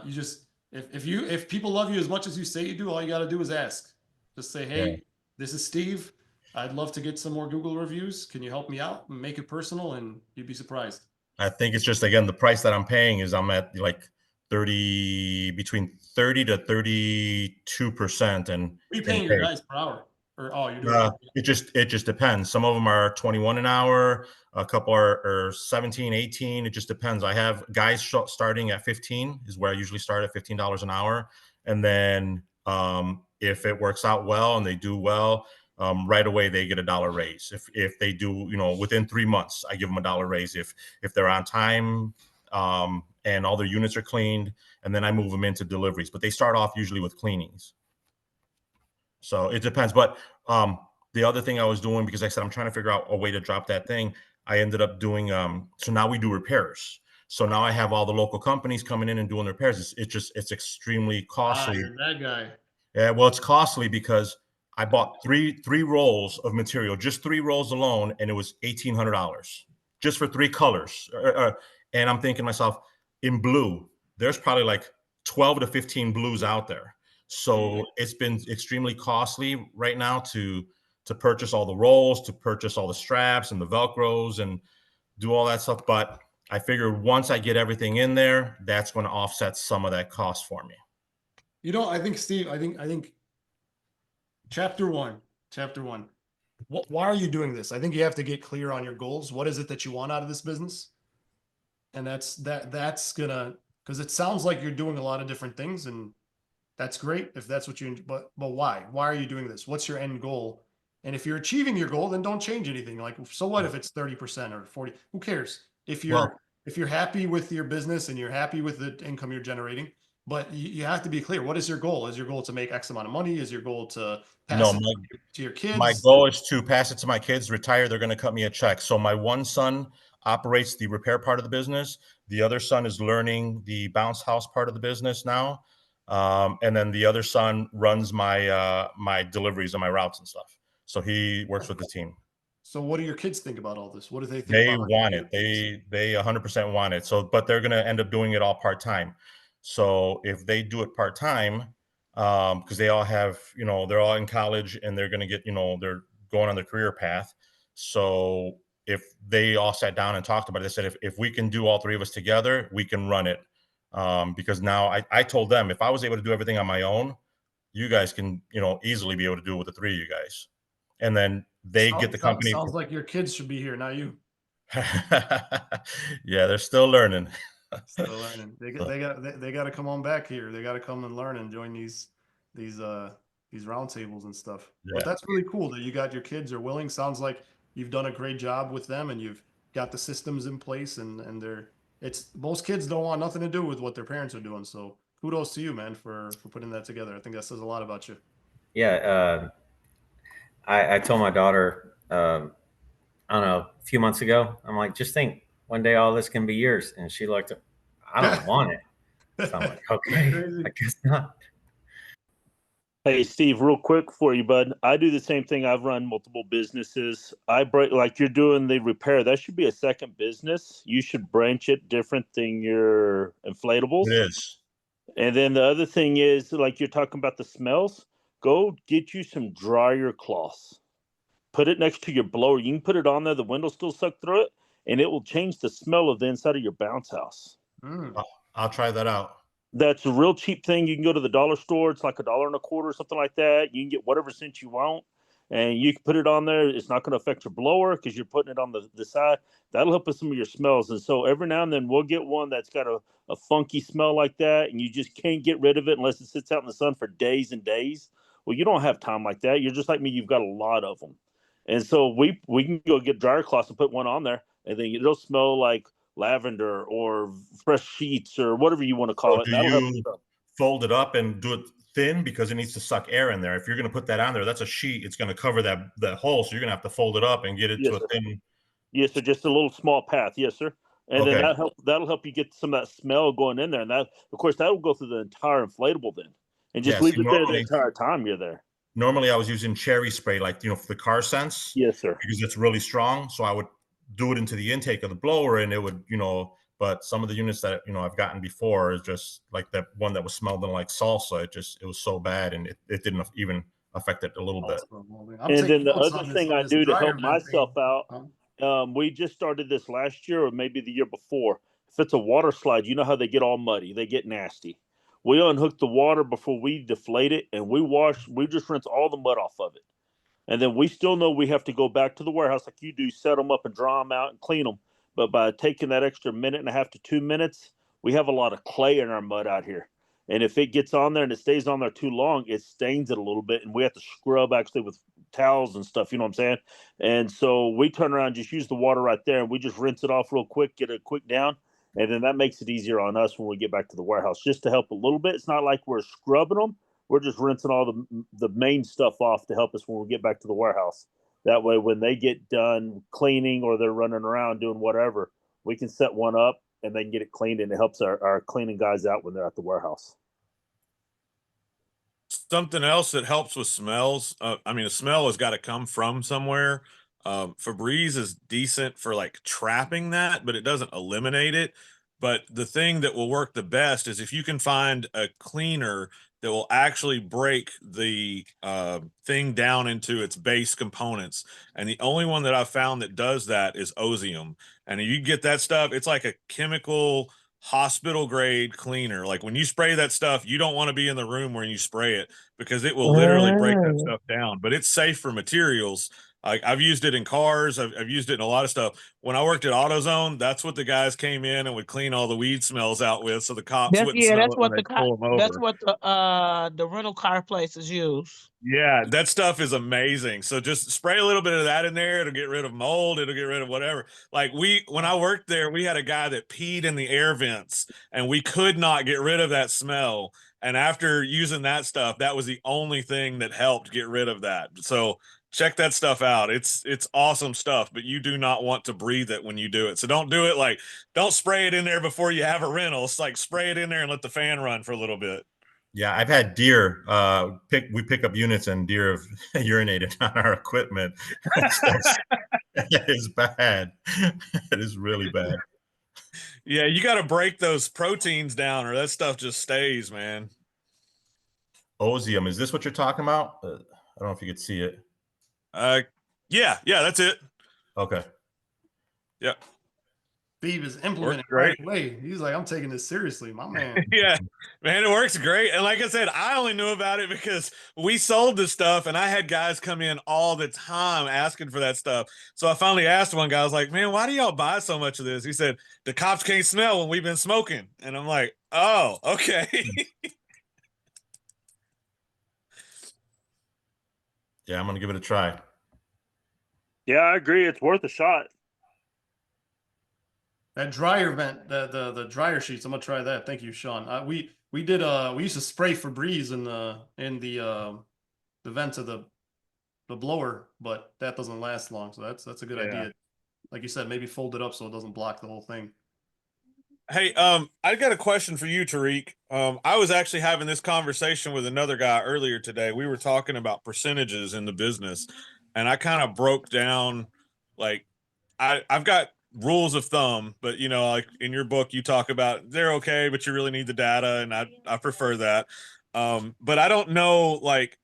you just if people love you as much as you say you do, all you got to do is ask. Just say, hey, Yeah. this is Steve. I'd love to get some more Google reviews. Can you help me out? Make it personal, and you'd be surprised. I think it's just, again, the price that I'm paying is I'm at like between 30 to 32% and What are you paying your guys per hour? Or you're doing it just depends. Some of them are 21 an hour, a couple are 17, 18. It just depends. I have guys starting at 15 is where I usually start, at $15 an hour. And then if it works out well and they do well, right away they get $1 raise. If they do, within 3 months, I give them $1 raise. If they're on time and all their units are cleaned, and then I move them into deliveries. But they start off usually with cleanings. So it depends. But the other thing I was doing, because I said I'm trying to figure out a way to drop that thing, I ended up doing so now we do repairs. So now I have all the local companies coming in and doing repairs. It's extremely costly. You're that guy. Yeah, well, it's costly because I bought three rolls of material, just 3 rolls alone, and it was $1,800 just for 3 colors. And I'm thinking to myself, in blue, there's probably like 12 to 15 blues out there. So it's been extremely costly right now to purchase all the rolls, to purchase all the straps and the Velcros and do all that stuff. But I figure once I get everything in there, that's going to offset some of that cost for me. I think, Steve, I think chapter one, why are you doing this? I think you have to get clear on your goals. What is it that you want out of this business? And that's gonna, because it sounds like you're doing a lot of different things, and that's great if that's what but why? Why are you doing this? What's your end goal? And if you're achieving your goal, then don't change anything. Like, so what if it's 30% or 40? Who cares? If you're happy with your business and you're happy with the income you're generating, but you have to be clear. What is your goal? Is your goal to make X amount of money? Is your goal to pass it to your kids? My goal is to pass it to my kids, retire. They're going to cut me a check. So my one son operates the repair part of the business. The other son is learning the bounce house part of the business now. And then the other son runs my my deliveries and my routes and stuff. So he works with the team. So what do your kids think about all this? What do they think? They want it. They 100% want it. So, but they're going to end up doing it all part-time. So if they do it part-time, because they all have, they're all in college and they're going to get, they're going on their career path. So if they all sat down and talked about it, they said, if we can do all 3 of us together, we can run it. Because now I told them, if I was able to do everything on my own, you guys can, easily be able to do it with the 3 of you guys. And then they get the company. Sounds like your kids should be here, not you. Yeah, they're still learning. Still learning. They got to come on back here. They got to come and learn and join these roundtables and stuff. Yeah. But that's really cool that you got your kids are willing. Sounds like you've done a great job with them and you've got the systems in place, and most kids don't want nothing to do with what their parents are doing. So kudos to you, man, for putting that together. I think that says a lot about you. Yeah. I told my daughter, I don't know, a few months ago, I'm like, just think one day all this can be yours. And she looked at, I don't want it. So I'm like, okay, I guess not. Hey, Steve, real quick for you, bud. I do the same thing. I've run multiple businesses. I break, like you're doing the repair. That should be a second business. You should branch it different than your inflatables. It is. And then the other thing is, like you're talking about the smells, go get you some dryer cloths. Put it next to your blower. You can put it on there. The wind will still suck through it, and it will change the smell of the inside of your bounce house. I'll try that out. That's a real cheap thing. You can go to the dollar store. It's like $1.25 or something like that. You can get whatever scent you want, and you can put it on there. It's not going to affect your blower because you're putting it on the side. That'll help with some of your smells. And so every now and then we'll get one that's got a funky smell like that, and you just can't get rid of it unless it sits out in the sun for days and days. Well, you don't have time like that. You're just like me. You've got a lot of them. And so we can go get dryer cloths and put one on there, and then it'll smell like lavender or fresh sheets or whatever you want to call it. Do you fold it up and do it thin because it needs to suck air in there? If you're going to put that on there, that's a sheet. It's going to cover that hole, so you're going to have to fold it up and get it to a thin. Yes, sir. Just a little small path. Yes, sir. And then Okay. that'll help you get some of that smell going in there. And that, of course, that'll go through the entire inflatable then. And just Yeah, leave see, it there the entire time you're there. normally I was using cherry spray, like, for the car sense, Yes, sir. because it's really strong. So I would do it into the intake of the blower, and it would, but some of the units that, I've gotten before is just like that one that was smelling like salsa. It was so bad, and it didn't even affect it a little bit. And then the other thing I do to help myself out, we just started this last year or maybe the year before. If it's a water slide, you know how they get all muddy, they get nasty. We unhook the water before we deflate it, and we just rinse all the mud off of it. And then we still know we have to go back to the warehouse like you do, set them up and dry them out and clean them. But by taking that extra 1.5 to 2 minutes, we have a lot of clay in our mud out here. And if it gets on there and it stays on there too long, it stains it a little bit. And we have to scrub actually with towels and stuff, you know what I'm saying? And so we turn around, just use the water right there, and we just rinse it off real quick, get it quick down. And then that makes it easier on us when we get back to the warehouse, just to help a little bit. It's not like we're scrubbing them. We're just rinsing all the main stuff off to help us when we get back to the warehouse. That way, when they get done cleaning or they're running around doing whatever, we can set one up and they can get it cleaned, and it helps our cleaning guys out when they're at the warehouse. Something else that helps with smells. I mean, a smell has got to come from somewhere. Febreze is decent for like trapping that, but it doesn't eliminate it. But the thing that will work the best is if you can find a cleaner that will actually break the thing down into its base components. And the only one that I've found that does that is Ozium. And you get that stuff, it's like a chemical hospital grade cleaner. Like when you spray that stuff, you don't want to be in the room when you spray it because it will literally break that stuff down. But it's safe for materials. I've used it in cars. I've used it in a lot of stuff. When I worked at AutoZone, that's what the guys came in and would clean all the weed smells out with, so the cops wouldn't smell That's it when what they pull them over. that's what the rental car places use. Yeah, that stuff is amazing. So just spray a little bit of that in there. It'll get rid of mold. It'll get rid of whatever. Like when I worked there, we had a guy that peed in the air vents, and we could not get rid of that smell. And after using that stuff, that was the only thing that helped get rid of that. So check that stuff out. It's awesome stuff, but you do not want to breathe it when you do it. So don't do it don't spray it in there before you have a rental. It's like spray it in there and let the fan run for a little bit. Yeah, I've had deer we pick up units and deer have urinated on our equipment. It is bad. It is really bad. Yeah, you got to break those proteins down or that stuff just stays, man. Ozium, is this what you're talking about? I don't know if you could see it. Yeah, that's it. Okay. Yeah. Steve is implementing great. right away. He's like, I'm taking this seriously, my man. Yeah, man, it works great. And like I said, I only knew about it because we sold this stuff and I had guys come in all the time asking for that stuff. So I finally asked one guy, I was like, man, why do y'all buy so much of this? He said, the cops can't smell when we've been smoking. And I'm like, oh, okay. Yeah, I'm going to give it a try. Yeah, I agree. It's worth a shot. That dryer vent, the dryer sheets. I'm gonna try that. Thank you, Sean. We used to spray Febreze in the vents of the blower, but that doesn't last long. So that's a good idea. Like you said, maybe fold it up so it doesn't block the whole thing. Hey, I got a question for you, Tariq. I was actually having this conversation with another guy earlier today. We were talking about percentages in the business, and I kind of broke down like I've got rules of thumb, but like in your book, you talk about they're okay, but you really need the data. And I prefer that. But I don't know, like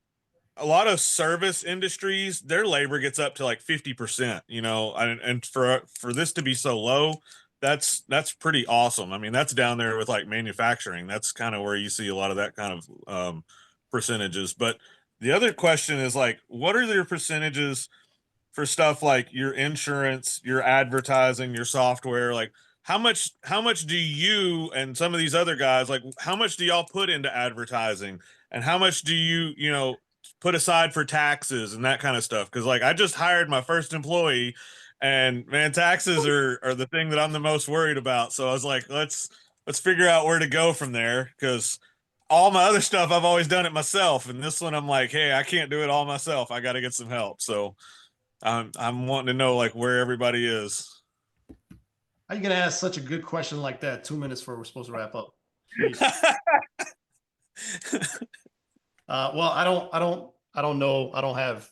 a lot of service industries, their labor gets up to like 50%, and for this to be so low, that's pretty awesome. I mean, that's down there with like manufacturing. That's kind of where you see a lot of that kind of percentages. But the other question is like, what are their percentages for stuff like your insurance, your advertising, your software? Like how much do you and some of these other guys, like how much do y'all put into advertising, and how much do you put aside for taxes and that kind of stuff? Because like I just hired my first employee, and man, taxes are the thing that I'm the most worried about. So I was like, let's figure out where to go from there, because all my other stuff I've always done it myself, and this one I'm like, hey, I can't do it all myself. I got to get some help. So I'm wanting to know like where everybody is. How you gonna ask such a good question like that 2 minutes before we're supposed to wrap up? Jeez. Well, I don't know. I don't have.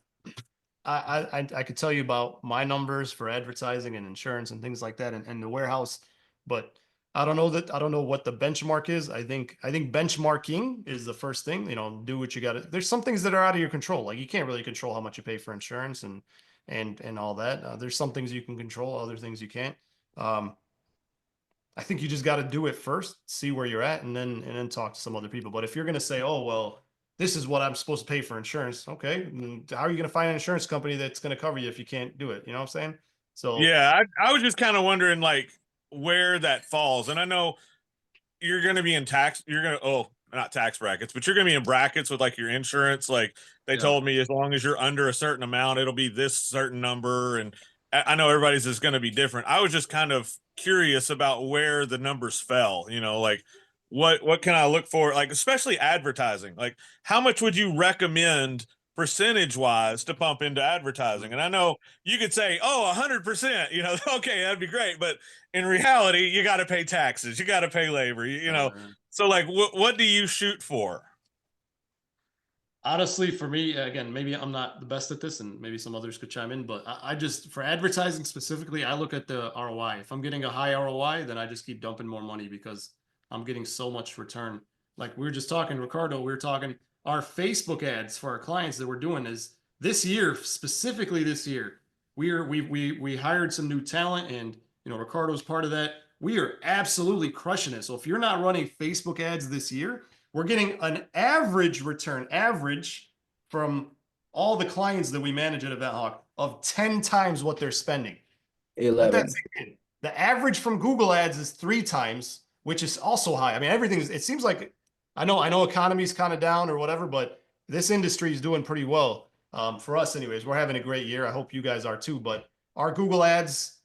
I could tell you about my numbers for advertising and insurance and things like that, and the warehouse, but I don't know what the benchmark is. I think benchmarking is the first thing. You know, do what you got to. There's some things that are out of your control. Like you can't really control how much you pay for insurance and all that. There's some things you can control, other things you can't. I think you just got to do it first, see where you're at, and then talk to some other people. But if you're going to say, oh, well, this is what I'm supposed to pay for insurance. Okay. How are you going to find an insurance company that's going to cover you if you can't do it? You know what I'm saying? So Yeah, I was just kind of wondering like where that falls. And I know you're going to be in tax, not tax brackets, but you're going to be in brackets with like your insurance. Like they told me as long as you're under a certain amount, it'll be this certain number. And I know everybody's is going to be different. I was just kind of curious about where the numbers fell, like what can I look for? Like, especially advertising, like how much would you recommend percentage wise to pump into advertising? And I know you could say, oh, 100%, okay, that'd be great. But in reality, you got to pay taxes, you got to pay labor, so like, what do you shoot for? honestly, for me, again, maybe I'm not the best at this, and maybe some others could chime in, but I just, for advertising specifically, I look at the ROI. If I'm getting a high ROI, then I just keep dumping more money because I'm getting so much return. Like we were just talking, Ricardo, we were talking our Facebook ads for our clients that we're doing is this year, specifically this year, we hired some new talent, and Ricardo's part of that. We are absolutely crushing it. So if you're not running Facebook ads this year, we're getting an average return, from all the clients that we manage at EventHawk of 10 times what they're spending. 11. The average from Google ads is 3 times, which is also high. I mean, it seems like, I know economy's kind of down or whatever, but this industry is doing pretty well. For us anyways, we're having a great year. I hope you guys are too, but our Google ads,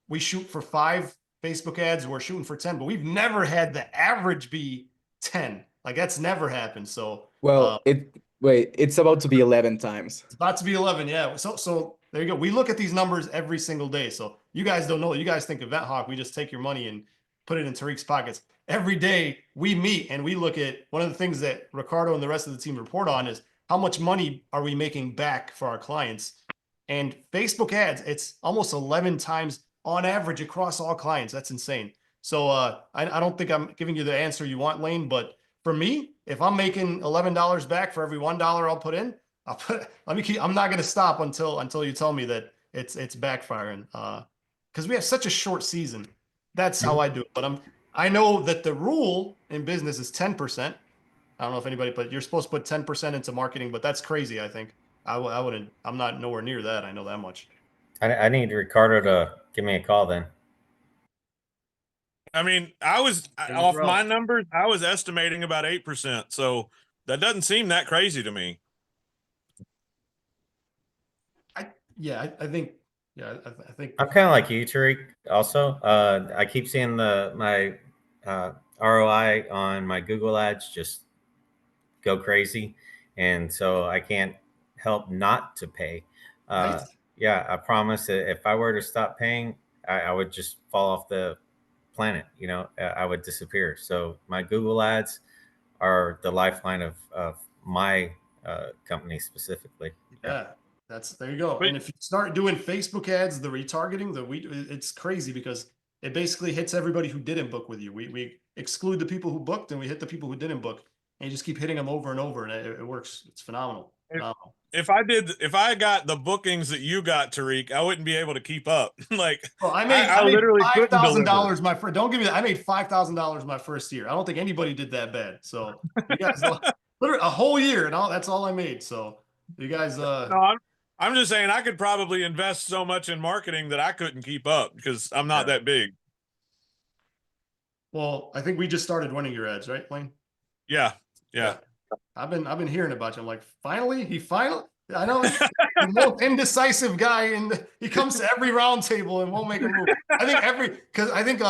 we shoot for 5. Facebook ads, we're shooting for 10, but we've never had the average be 10. Like that's never happened. So Well, it's about to be 11 times. it's about to be 11. Yeah. So there you go. We look at these numbers every single day. So you guys don't know. You guys think EventHawk, we just take your money and put it in Tariq's pockets. Every day we meet and we look at, one of the things that Ricardo and the rest of the team report on is how much money are we making back for our clients. And Facebook ads, it's almost 11 times on average across all clients. That's insane. So I don't think I'm giving you the answer you want, Lane, but for me, if I'm making $11 back for every $1 I'll put in, I'm not going to stop until you tell me that it's backfiring. Because we have such a short season. That's how I do it. But I know that the rule in business is 10%. I don't know if anybody, but you're supposed to put 10% into marketing, but that's crazy. I think I wouldn't, I'm not nowhere near that. I know that much. I need Ricardo to give me a call then. I mean, off my numbers, I was estimating about 8%. So that doesn't seem that crazy to me. I think I'm kind of like you, Tariq. Also, I keep seeing my ROI on my Google ads just go crazy, and so I can't help not to pay. Nice. Yeah, I promise that if I were to stop paying, I would just fall off the planet. I would disappear. So my Google ads are the lifeline of my company specifically. Yeah. There you go. And if you start doing Facebook ads, the retargeting, it's crazy because it basically hits everybody who didn't book with you. We exclude the people who booked and we hit the people who didn't book, and you just keep hitting them over and over, and it works. It's phenomenal. If I got the bookings that you got, Tariq, I wouldn't be able to keep up. Like, I made $5,000 my first. Don't give me that. I made $5,000 my first year. I don't think anybody did that bad. So you guys, literally a whole year, and that's all I made. So you guys, no, I'm just saying I could probably invest so much in marketing that I couldn't keep up because I'm not that big. Well, I think we just started running your ads, right, Lane? Yeah. I've been hearing about you. I'm like, finally. I know he's the most indecisive guy, and he comes to every round table and won't make a move. I think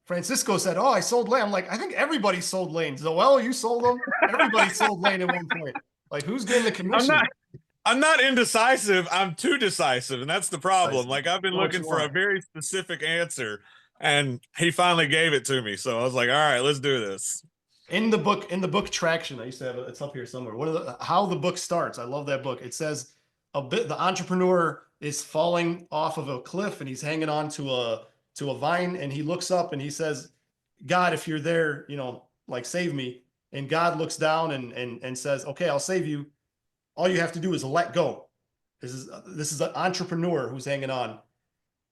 Francisco said, "Oh, I sold Lane." I'm like, I think everybody sold Lane. Zoel, you sold them. Everybody sold Lane at one point. Like, who's getting the commission? I'm not indecisive. I'm too decisive, and that's the problem. Like, I've been looking for a very specific answer. And he finally gave it to me. So I was like, all right, let's do this. In the book Traction, I used to have it, it's up here somewhere. How the book starts. I love that book. It says the entrepreneur is falling off of a cliff and he's hanging on to a vine, and he looks up and he says, God, if you're there, like, save me. And God looks down and says, okay, I'll save you. All you have to do is let go. This is an entrepreneur who's hanging on.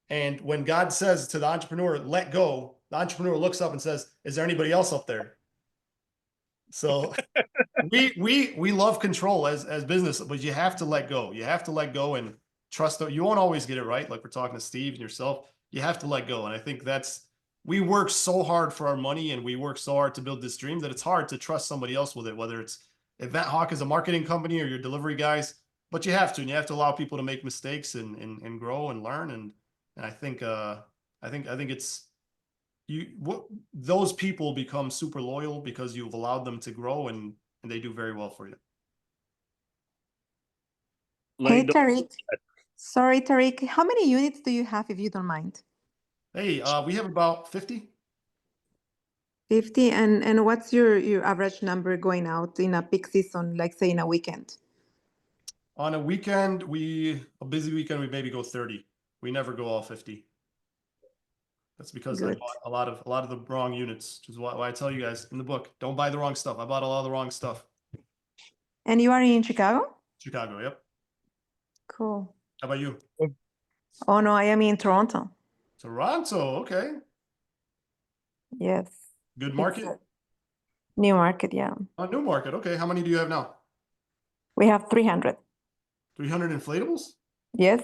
And when God says to the entrepreneur, let go, the entrepreneur looks up and says, is there anybody else up there? So we love control as business, but you have to let go. You have to let go and trust that you won't always get it right. Like we're talking to Steve and yourself, you have to let go. And I think we work so hard for our money and we work so hard to build this dream that it's hard to trust somebody else with it, whether it's Event Hawk as a marketing company or your delivery guys, but you have to, and you have to allow people to make mistakes and grow and learn. And I think it's, those people become super loyal because you've allowed them to grow, and they do very well for you. Lane, Hey, Tariq. Sorry, Tariq. How many units do you have, if you don't mind? Hey, we have about 50. 50. And what's your average number going out in a peak season, like say in a weekend? On a weekend, a busy weekend, we maybe go 30. We never go all 50. That's because I Good. bought a lot of the wrong units, which is why I tell you guys in the book, don't buy the wrong stuff. I bought a lot of the wrong stuff. And you are in Chicago? Chicago, yep. Cool. How about you? Oh, no, I am in Toronto. Toronto, okay. Yes. Good market? New market, yeah. Oh, new market, okay. How many do you have now? We have 300. 300 inflatables? Yes.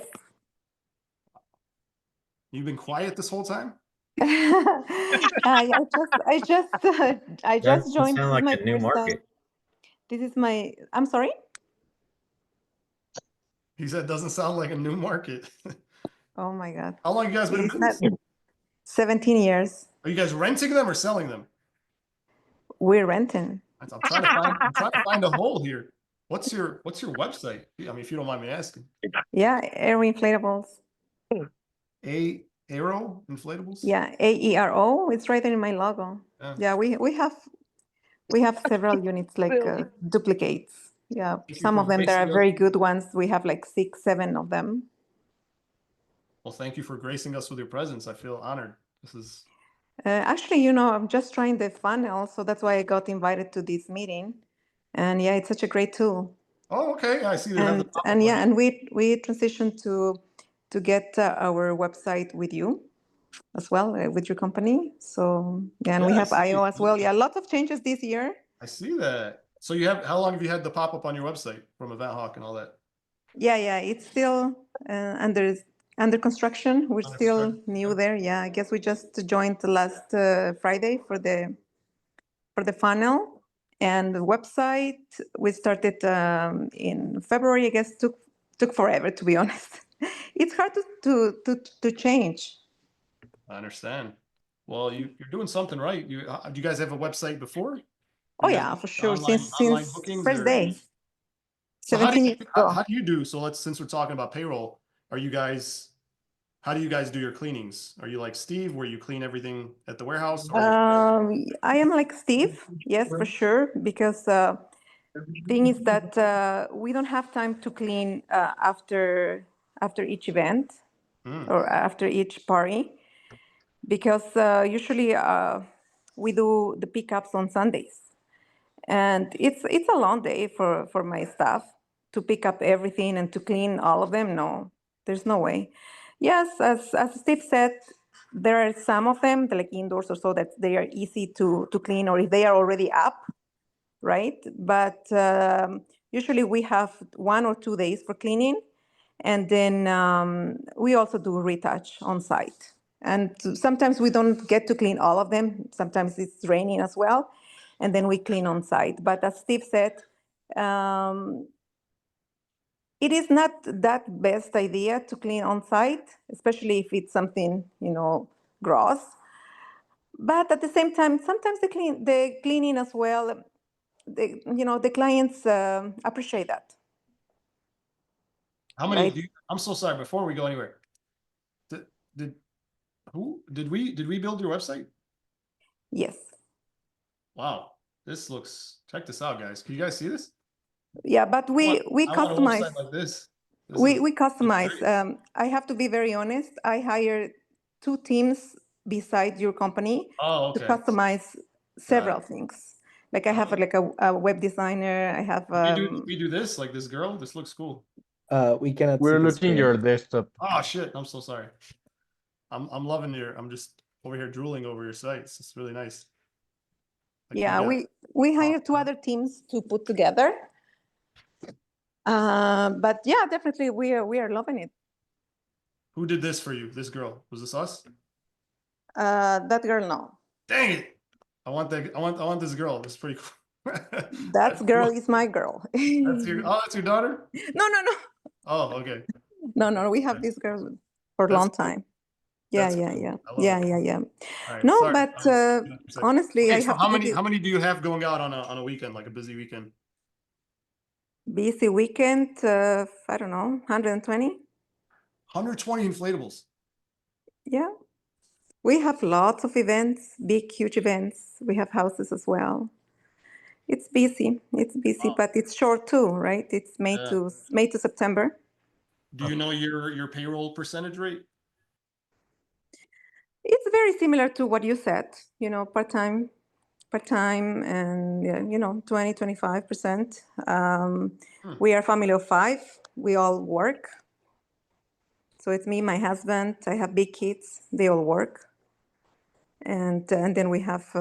You've been quiet this whole time? I just Doesn't joined. sound This like is my a new first market. time. I'm sorry? He said, doesn't sound like a new market. Oh my God. How long you guys been in It's not business? 17 years. Are you guys renting them or selling them? We're renting. I'm trying to find a hole here. What's your website? I mean, if you don't mind me asking. Yeah, Aero Inflatables. Aero Inflatables? Yeah, AERO. It's right there in my logo. Yeah, we have several units like duplicates. Yeah, Thank you some for of them there are gracing us. very good ones. We have like 6, 7 of them. Well, thank you for gracing us with your presence. I feel honored. This is Actually, I'm just trying the funnel, so that's why I got invited to this meeting. And yeah, it's such a great tool. Oh, okay. I see they have the And pop-up and on yeah, it. and we transitioned to get our website with you as well, with your company. So yeah, and we Yeah, I have see. IO as well. Yeah, lots of changes this year. I see that. So how long have you had the pop-up on your website from Event Hawk and all that? Yeah, it's still under construction. We're Under still construction, new okay. there. Yeah, I guess we just joined last Friday for the funnel and the website. We started in February. I guess took forever, to be honest. It's hard to change. I understand. Well, you're doing something right. Do you guys have a website before? Oh You guys yeah, do for sure. online Since bookings first or? day, So how do 17 you years ago. how do you do? So since we're talking about payroll, how do you guys do your cleanings? Are you like Steve, where you clean everything at the warehouse? Or I am like Steve, yes, for sure, because thing is that we don't have time to clean after each event or after each party, because usually we do the pickups on Sundays, and it's a long day for my staff to pick up everything and to clean all of them. No, there's no way. Yes, as Steve said, there are some of them, like indoors or so, that they are easy to clean, or if they are already up, right? But usually we have 1 or 2 days for cleaning, and then we also do retouch on site. And sometimes we don't get to clean all of them. Sometimes it's raining as well, and then we clean on site. But as Steve said, it is not that best idea to clean on site, especially if it's something, gross. But at the same time, sometimes the cleaning as well, the clients appreciate that. how many right? I'm so sorry. Before we go anywhere, did Who did we build your website? Yes. Wow, check this out, guys. Can you guys see this? Yeah, but we I want a customize. website like this. We customize. great. I have to be very honest. I hire 2 teams beside your company Oh, to okay. customize several things. Like I have Oh. like a web designer. I have We do this like this girl. This looks cool. We cannot We're see the looking screen. your desktop. Oh shit! I'm so sorry. I'm loving I'm just over here drooling over your sites. It's really nice. Like, yeah, you got- we hire 2 other teams to put together. But yeah, definitely we are loving it. Who did this for you? This girl. Was this us? That girl, no. Dang it! I want this girl. It's pretty cool. That girl cool. is my girl. That's your daughter? No. Oh, okay. No. We have this girl for a That's long cool. time. Yeah. That's cool. I love Yeah. it. All right, No, sorry. but honestly, Okay, I so have how to give many you do you have going out on a weekend, like a busy weekend? busy weekend. I don't know, 120. 120 inflatables. Yeah, we have lots of events, big, huge events. We have houses as well. It's busy. Wow. But it's short too, right? It's May Yeah. to September. Do you know your payroll percentage rate? It's very similar to what you said. Part-time, and 20, 25%. We are a family of 5. We all work. So it's me, my husband. I have big kids. They all work, and then we have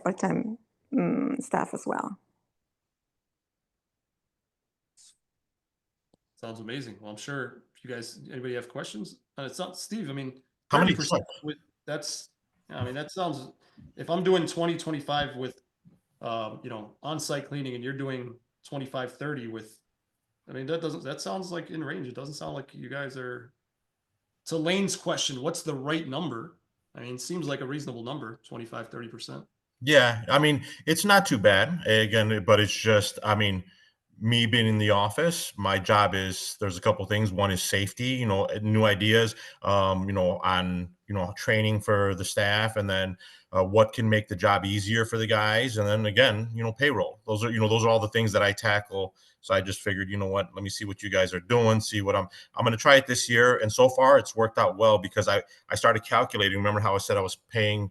part-time staff as well. Sounds amazing. Well, I'm sure if you guys, anybody have questions? It's not Steve. I mean, How many 30% that sounds, if I'm doing 20, 25 with, on-site cleaning and you're doing 25, 30 with, that sounds like in range. It doesn't sound like you guys are, to Lane's question, what's the right number? I mean, it seems like a reasonable number, 25, 30%. Yeah, I mean, it's not too bad again, but it's just, I mean, me being in the office, my job is there's a couple things. One is safety, new ideas, on training for the staff, and then what can make the job easier for the guys, and then again, payroll. Those are all the things that I tackle. So I just figured, let me see what you guys are doing, see what I'm going to try it this year, and so far it's worked out well because I started calculating. Remember how I said I was paying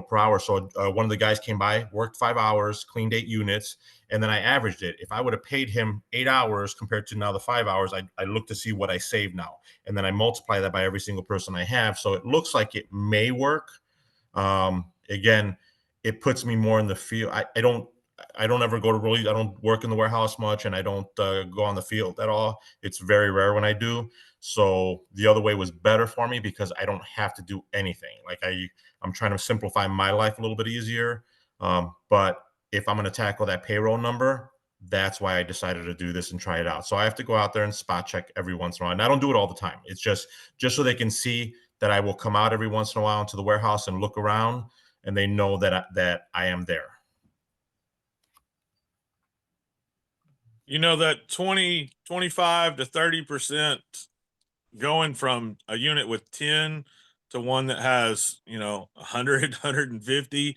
per hour. So one of the guys came by, worked 5 hours, cleaned 8 units, and then I averaged it. If I would have paid him 8 hours compared to now the 5 hours, I look to see what I save now. And then I multiply that by every single person I have. So it looks like it may work. Again, it puts me more in the field. I don't ever I don't work in the warehouse much, and I don't go on the field at all. It's very rare when I do. So the other way was better for me because I don't have to do anything. Like I'm trying to simplify my life a little bit easier. But if I'm going to tackle that payroll number, that's why I decided to do this and try it out. So I have to go out there and spot check every once in a while. And I don't do it all the time. It's just so they can see that I will come out every once in a while into the warehouse and look around, and they know that I am there. That 20, 25 to 30% going from a unit with 10 to one that has, 100, 150.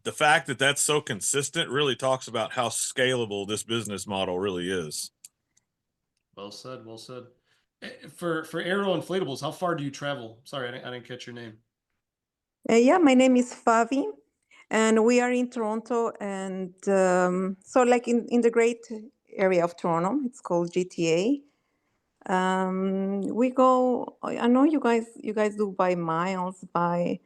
The fact that that's so consistent really talks about how scalable this business model really is. Well said. Well said. For Aero Inflatables, how far do you travel? Sorry, I didn't catch your name. Yeah, my name is Favi, and we are in Toronto, and so like in the great area of Toronto, it's called GTA. We go. I know you guys do by miles. I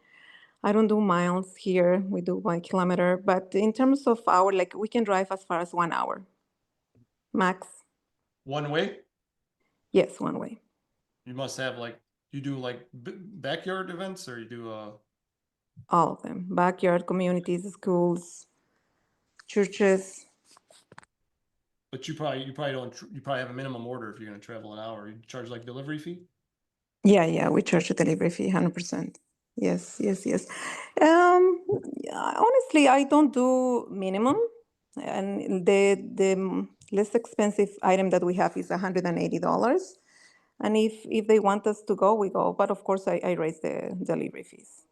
don't do miles here. We do by kilometer. But in terms of hour, like we can drive as far as 1 hour, max. One way? Yes, one way. You must have you do backyard events, or you do All of them: backyard, communities, schools, churches. But you probably have a minimum order if you're going to travel an hour. You charge delivery fee? Yeah, we charge a delivery fee, 100%. Yes. Honestly, I don't do minimum, and the less expensive item that we have is $180. And if they want us to go, we go. But of course, I raise the delivery fees.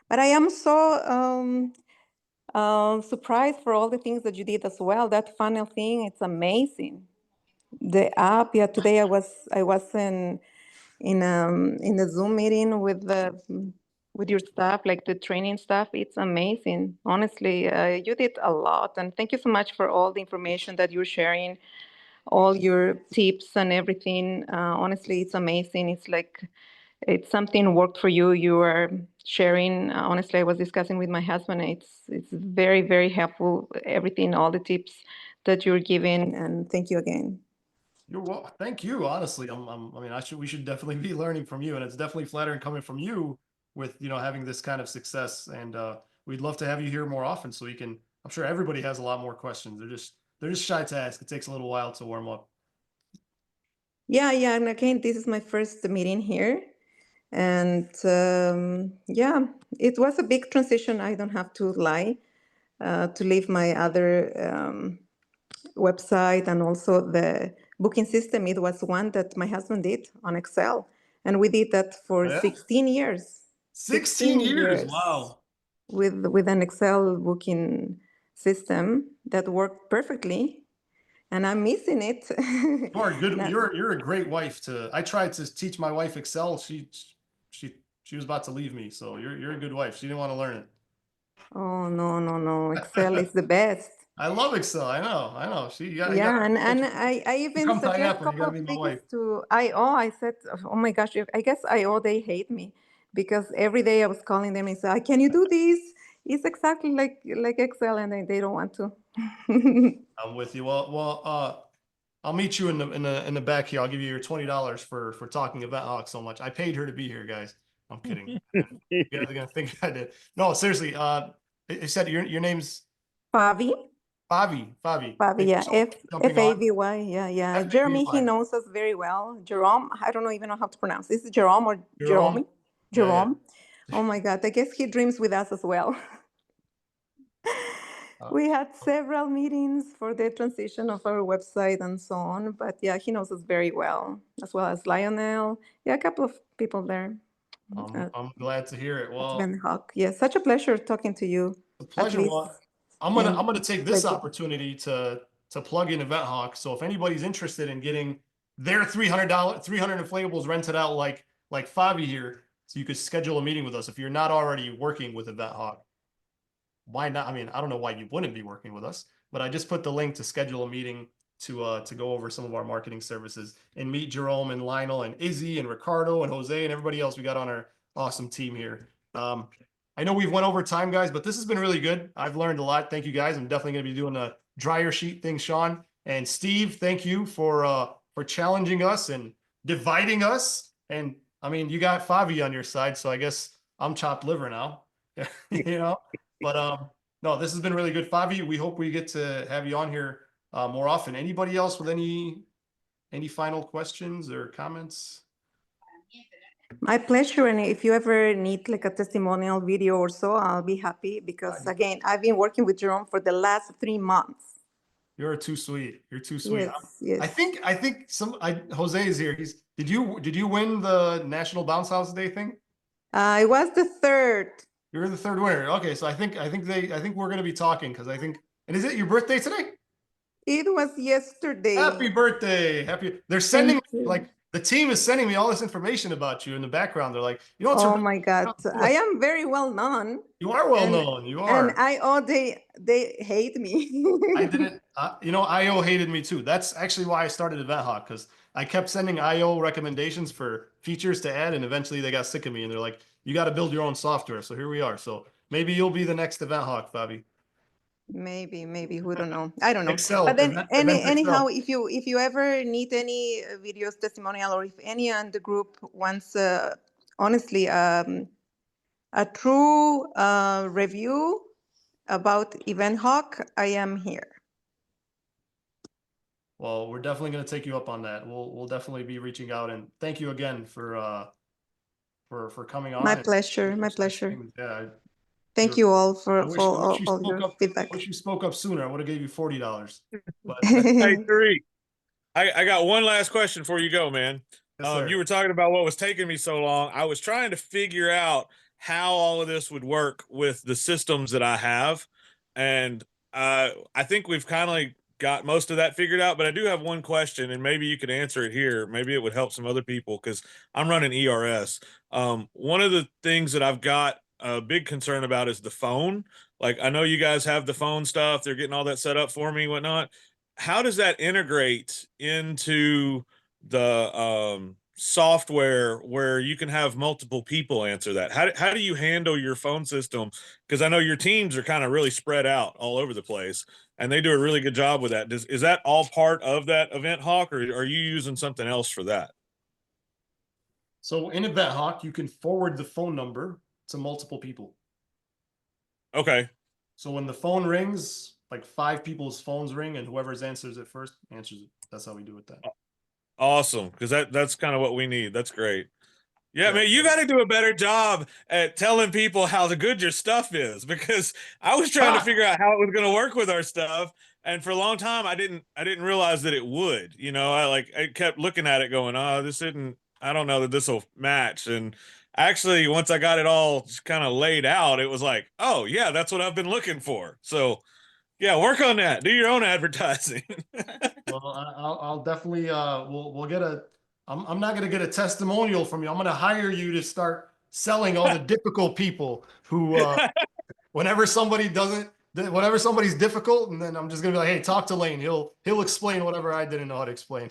But I am so surprised for all the things that you did as well. That funnel thing, it's amazing. The app, yeah. Today I was in a Zoom meeting with your staff, like the training staff. It's amazing. Honestly, you did a lot, and thank you so much for all the information that you're sharing, all your tips and everything. Honestly, it's amazing. It's like it's something worked for you. You are sharing. Honestly, I was discussing with my husband. It's very, very helpful. Everything, all the tips that you're giving, and thank you again. You're well. Thank you. Honestly, I mean, we should definitely be learning from you, and it's definitely flattering coming from you with having this kind of success. And we'd love to have you here more often, so we can. I'm sure everybody has a lot more questions. They're just shy to ask. It takes a little while to warm up. Yeah, and again, this is my first meeting here. And yeah, it was a big transition. I don't have to lie, to leave my other website and also the booking system. It was one that my husband did on Excel. And we did that for 16 years. 16 years. Wow. With an Excel booking system that worked perfectly. And I'm missing it. You are good. You're a great wife to. I tried to teach my wife Excel. She was about to leave me. So you're a good wife. She didn't want to learn it. Oh no. Excel is the best. I love Excel. I know. And I even suggest a couple of things to IO. I said, oh my gosh, I guess IO, they hate me because every day I was calling them and say, can you do this? It's exactly like Excel, and they don't want to. I'm with you. Well, I'll meet you in the back here. I'll give you your $20 for talking about Alex so much. I paid her to be here, guys. I'm kidding. You guys are gonna think I did. No, seriously. It said your name's Favi. Favi, yeah. F-A-V-Y. Yeah. Jeremy, he knows us very well. Jerome, I don't even know how to pronounce. Is it Jerome or Jerome? Jerome. Yeah. Oh my God, I guess he dreams with us as well. We had several meetings for the transition of our website and so on. But yeah, he knows us very well, as well as Lionel. Yeah, a couple of people there. I'm glad to hear it. Well, Ben Hawk. Yeah, such a pleasure talking to you. A pleasure. I'm gonna take this opportunity to plug in Event Hawk. So if anybody's interested in getting their $300 inflatables rented out like Favi here, so you could schedule a meeting with us if you're not already working with Event Hawk. Why not? I mean, I don't know why you wouldn't be working with us, but I just put the link to schedule a meeting to go over some of our marketing services and meet Jerome and Lionel and Izzy and Ricardo and Jose and everybody else we got on our awesome team here. I know we've went over time, guys, but this has been really good. I've learned a lot. Thank you, guys. I'm definitely going to be doing a dryer sheet thing, Sean. And Steve, thank you for challenging us and dividing us. And I mean, you got Favi on your side, so I guess I'm chopped liver now. But no, this has been really good, Favi. We hope we get to have you on here more often. Anybody else with any final questions or comments? My pleasure. And if you ever need like a testimonial video or so, I'll be happy because again, I've been working with Jerome for the last 3 months. You're too sweet. You're too sweet. Yes. I think Jose is here. Did you win the National Bounce House Day thing? I was the third. You're the third winner. Okay, so I think we're gonna be talking because and is it your birthday today? It was yesterday. Happy birthday! They're sending the team is sending me all this information about you in the background. They're like, oh my God, I am very well known. You are well known. You are. And they hate me. I didn't. IO hated me too. That's actually why I started Event Hawk, because I kept sending IO recommendations for features to add, and eventually they got sick of me and they're like, you got to build your own software. So here we are. So maybe you'll be the next Event Hawk, Fabi. Maybe we don't know. I don't know. Excel, but then anyhow, if you ever need any videos, testimonial, or if any on the group wants honestly a true review about Event Hawk, I am here. Well, we're definitely going to take you up on that. We'll definitely be reaching out, and thank you again for coming on. My pleasure. Yeah. Thank you all for all your feedback. I wish you spoke up sooner. I would have gave you $40. But hey, Tariq. I got one last question before you go, man. Yes, sir. You were talking about what was taking me so long. I was trying to figure out how all of this would work with the systems that I have. And I think we've kind of got most of that figured out, but I do have one question, and maybe you could answer it here. Maybe it would help some other people because I'm running ERS. One of the things that I've got a big concern about is the phone. Like, I know you guys have the phone stuff, they're getting all that set up for me, whatnot. How does that integrate into the software where you can have multiple people answer that? How do you handle your phone system? Because I know your teams are kind of really spread out all over the place, and they do a really good job with that. Is that all part of that Event Hawk, or are you using something else for that? So in Event Hawk, you can forward the phone number to multiple people. Okay. So when the phone rings, like 5 people's phones ring, and whoever's answers it first answers it. That's how we do it. That. Awesome, because that's kind of what we need. That's great. Yeah, Yeah. man, you got to do a better job at telling people how good your stuff is, because I was trying to figure out how it was going to work with our stuff, and for a long time I didn't realize that it would. You know, I kept looking at it going, "Oh, this isn't. I don't know that this will match." And actually, once I got it all kind of laid out, it was like, "Oh, yeah, that's what I've been looking for." So, yeah, work on that. Do your own advertising. Well, I'll definitely we'll get a. I'm not gonna get a testimonial from you. I'm gonna hire you to start selling all the difficult people who whenever somebody doesn't whenever somebody's difficult, and then I'm just gonna be like, hey, talk to Lane. He'll explain whatever I didn't know how to explain.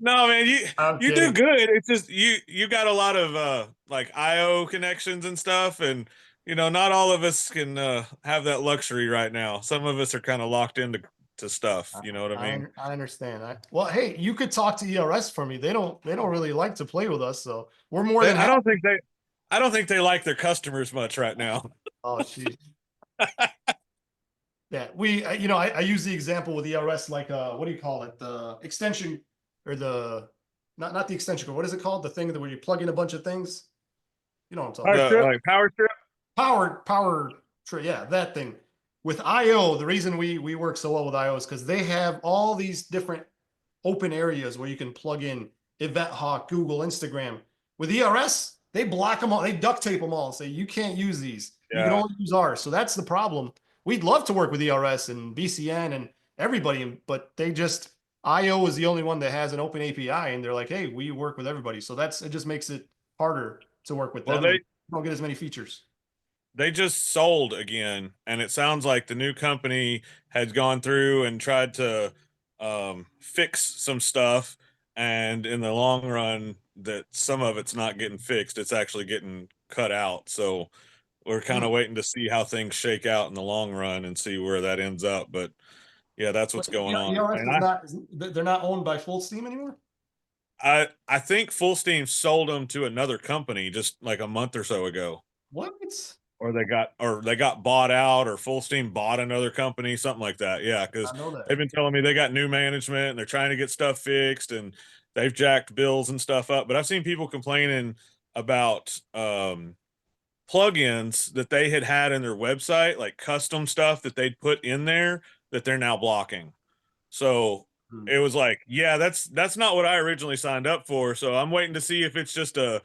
No, man, I'm you do kidding. good. It's just you got a lot of like IO connections and stuff, and not all of us can have that luxury right now. Some of us are kind of locked into stuff. You know what I mean? I understand. Well, hey, you could talk to ERS for me. They don't really like to play with us, so we're more than I happy. don't think they like their customers much right now. Oh, geez. Yeah, we, I use the example with ERS, like, what do you call it? The extension or not the extension cord. What is it called? The thing that where you plug in a bunch of things. You know what I'm talking about? Like power strip. Power, yeah, that thing. With IO, the reason we work so well with IO is because they have all these different open areas where you can plug in Event Hawk, Google, Instagram. With ERS, they block them all. They duct tape them all and say, you can't use these. You can Yeah. only use ours. So that's the problem. We'd love to work with ERS and BCN and everybody, but IO is the only one that has an open API, and they're like, hey, we work with everybody. So it just makes it harder to work with Well, them. They don't get as many features. They just sold again, and it sounds like the new company has gone through and tried to fix some stuff, and in the long run that some of it's not getting fixed, it's actually getting cut out. So we're kind of waiting to see how things shake out in the long run and see where that ends up. But yeah, that's what's going on. ERS And they're not owned by Full Steam anymore? I think Full Steam sold them to another company just like a month or so ago. What? Or they got bought out, or Full Steam bought another company, something like that. Yeah, because I know that. they've been telling me they got new management and they're trying to get stuff fixed, and they've jacked bills and stuff up. But I've seen people complaining about plugins that they had in their website, like custom stuff that they'd put in there that they're now blocking. So it was like, yeah, that's not what I originally signed up for. So I'm waiting to see if it's just a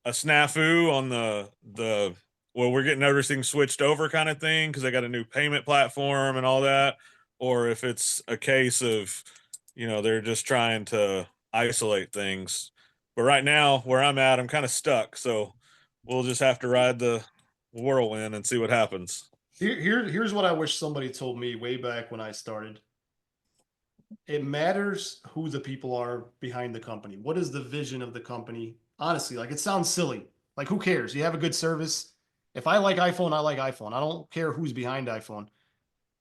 snafu on the well, we're getting everything switched over kind of thing because they got a new payment platform and all that, or if it's a case of, they're just trying to isolate things. But right now, where I'm at, I'm kind of stuck. So we'll just have to ride the whirlwind and see what happens. Here's what I wish somebody told me way back when I started. It matters who the people are behind the company. What is the vision of the company? Honestly, like, it sounds silly. Like, who cares? You have a good service. If I like iPhone, I like iPhone. I don't care who's behind iPhone.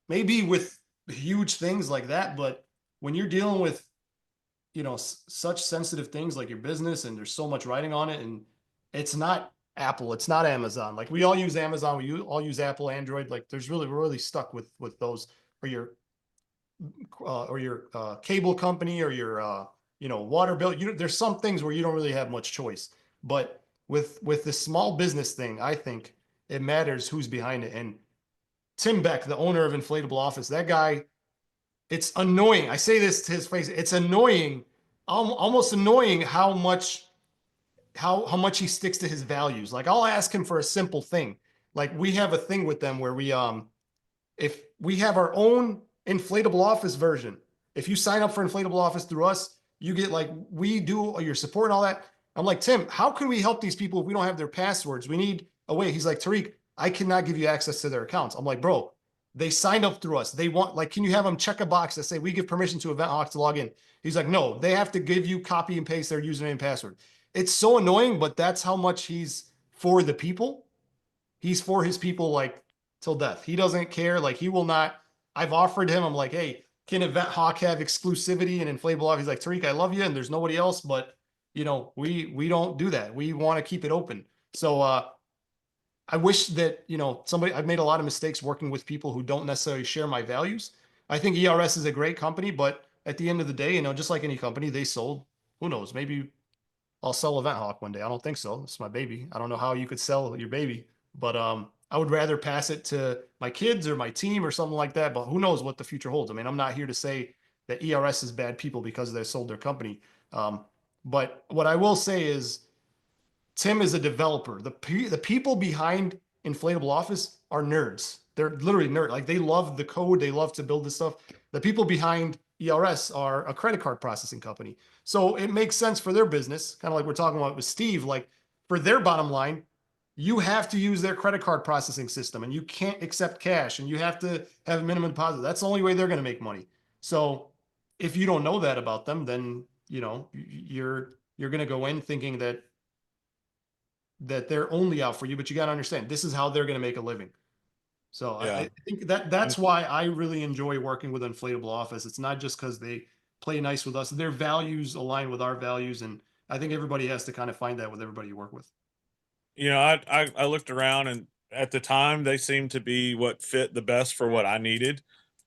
Maybe with huge things like that, but when you're dealing with, such sensitive things like your business, and there's so much writing on it, and it's not Apple, it's not Amazon. Like, we all use Amazon, all use Apple, Android. Like, we're really stuck with those, or your cable company, or your water bill. There's some things where you don't really have much choice. But with the small business thing, I think it matters who's behind it. And Tim Beck, the owner of Inflatable Office, that guy it's annoying. I say this to his face. It's annoying, almost annoying how much he sticks to his values. Like I'll ask him for a simple thing. Like we have a thing with them where we if we have our own inflatable office version, if you sign up for inflatable office through us, you get like we do your support and all that. I'm like, Tim, how can we help these people if we don't have their passwords? We need a way. He's like, Tariq, I cannot give you access to their accounts. I'm like, bro, they signed up through us. They want, like, can you have them check a box that say we give permission to EventHawk to log in? He's like, no, they have to give you copy and paste their username and password. It's so annoying, but that's how much he's for the people. He's for his people like till death. He doesn't care. Like he will not. I've offered him. I'm like, hey, can EventHawk have exclusivity and inflatable off? He's like, Tariq, I love you, and there's nobody else. But you know, we don't do that. We want to keep it open. So I wish that I've made a lot of mistakes working with people who don't necessarily share my values. I think ERS is a great company, but at the end of the day, just like any company, they sold. Who knows? Maybe I'll sell EventHawk one day. I don't think so. It's my baby. I don't know how you could sell your baby, but I would rather pass it to my kids or my team or something like that. But who knows what the future holds? I mean, I'm not here to say that ERS is bad people because they sold their company. But what I will say is Tim is a developer. The people behind Inflatable Office are nerds. They're literally nerds. Like they love the code. They love to build this stuff. The people behind ERS are a credit card processing company. So it makes sense for their business, kind of like we're talking about with Steve, like for their bottom line, you have to use their credit card processing system and you can't accept cash and you have to have a minimum deposit. That's the only way they're going to make money. So if you don't know that about them, then, you're going to go in thinking that they're only out for you, but you got to understand this is how they're going to make a living. So Yeah. I think that's why I really enjoy working with Inflatable Office. It's not just because they play nice with us. Their values align with our values. And I think everybody has to kind of find that with everybody you work with. I looked around, and at the time they seemed to be what fit the best for what I needed.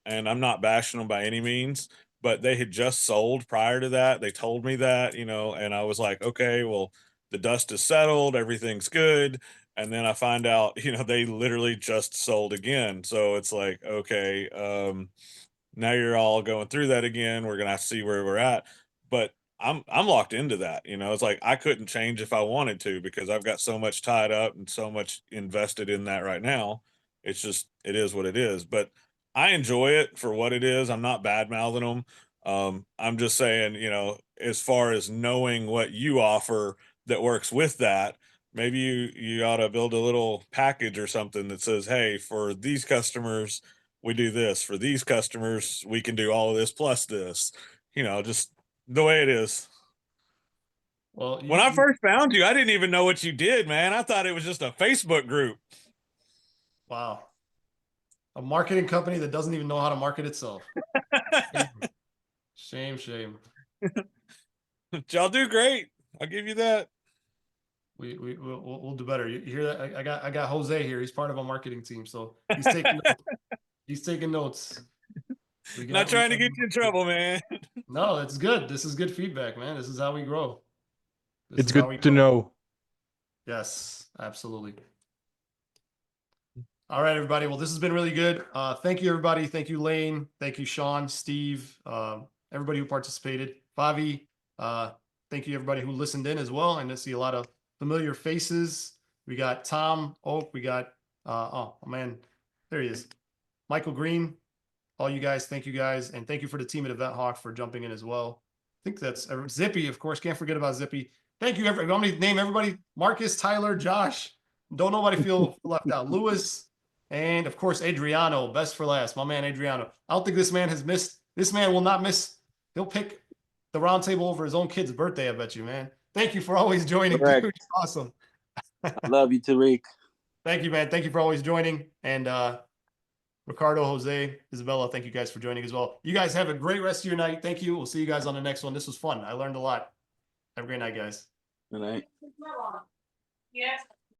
And I'm not bashing them by any means, but they had just sold prior to that. They told me that, and I was like, okay, well, the dust is settled, everything's good. And then I find out, they literally just sold again. So it's like, okay, now you're all going through that again. We're gonna have to see where we're at. But I'm locked into that. It's like I couldn't change if I wanted to because I've got so much tied up and so much invested in that right now. It's just it is what it is. But I enjoy it for what it is. I'm not bad mouthing them. I'm just saying, as far as knowing what you offer that works with that, maybe you ought to build a little package or something that says, hey, for these customers, we do this. For these customers, we can do all of this plus this, just the way it is. Well, When I first found you, I didn't even know what you did, man. I thought it was just a Facebook group. Wow. A marketing company that doesn't even know how to market itself. Shame. Y'all do great. I'll give you that. We'll do better. You hear that? I got Jose here. He's part of our marketing team, so he's taking notes. He's taking notes. Not trying to get you in trouble, man. No, it's good. This is good feedback, man. This is how we grow. It's good to know. Yes, absolutely. All right, everybody. Well, this has been really good. Thank you, everybody. Thank you, Lane. Thank you, Sean, Steve, everybody who participated. Favi, thank you, everybody who listened in as well. And I see a lot of familiar faces. We got Tom Oak. We got, oh, man, there he is. Michael Green. All you guys, thank you guys. And thank you for the team at EventHawk for jumping in as well. I think that's Zippy, of course. Can't forget about Zippy. Thank you, everybody. I'm going to name everybody. Marcus, Tyler, Josh. Don't nobody feel left out. Lewis. And of course, Adriano, best for last, my man Adriano. I don't think this man has missed. This man will not miss. He'll pick the roundtable over his own kid's birthday, I bet you, man. Thank you for always joining. Dude, awesome. I love you, Tariq. Thank you, man. Thank you for always joining. And Ricardo, Jose, Isabella, thank you guys for joining as well. You guys have a great rest of your night. Thank you. We'll see you guys on the next one. This was fun. I learned a lot. Have a great night, guys. Good night. Yes.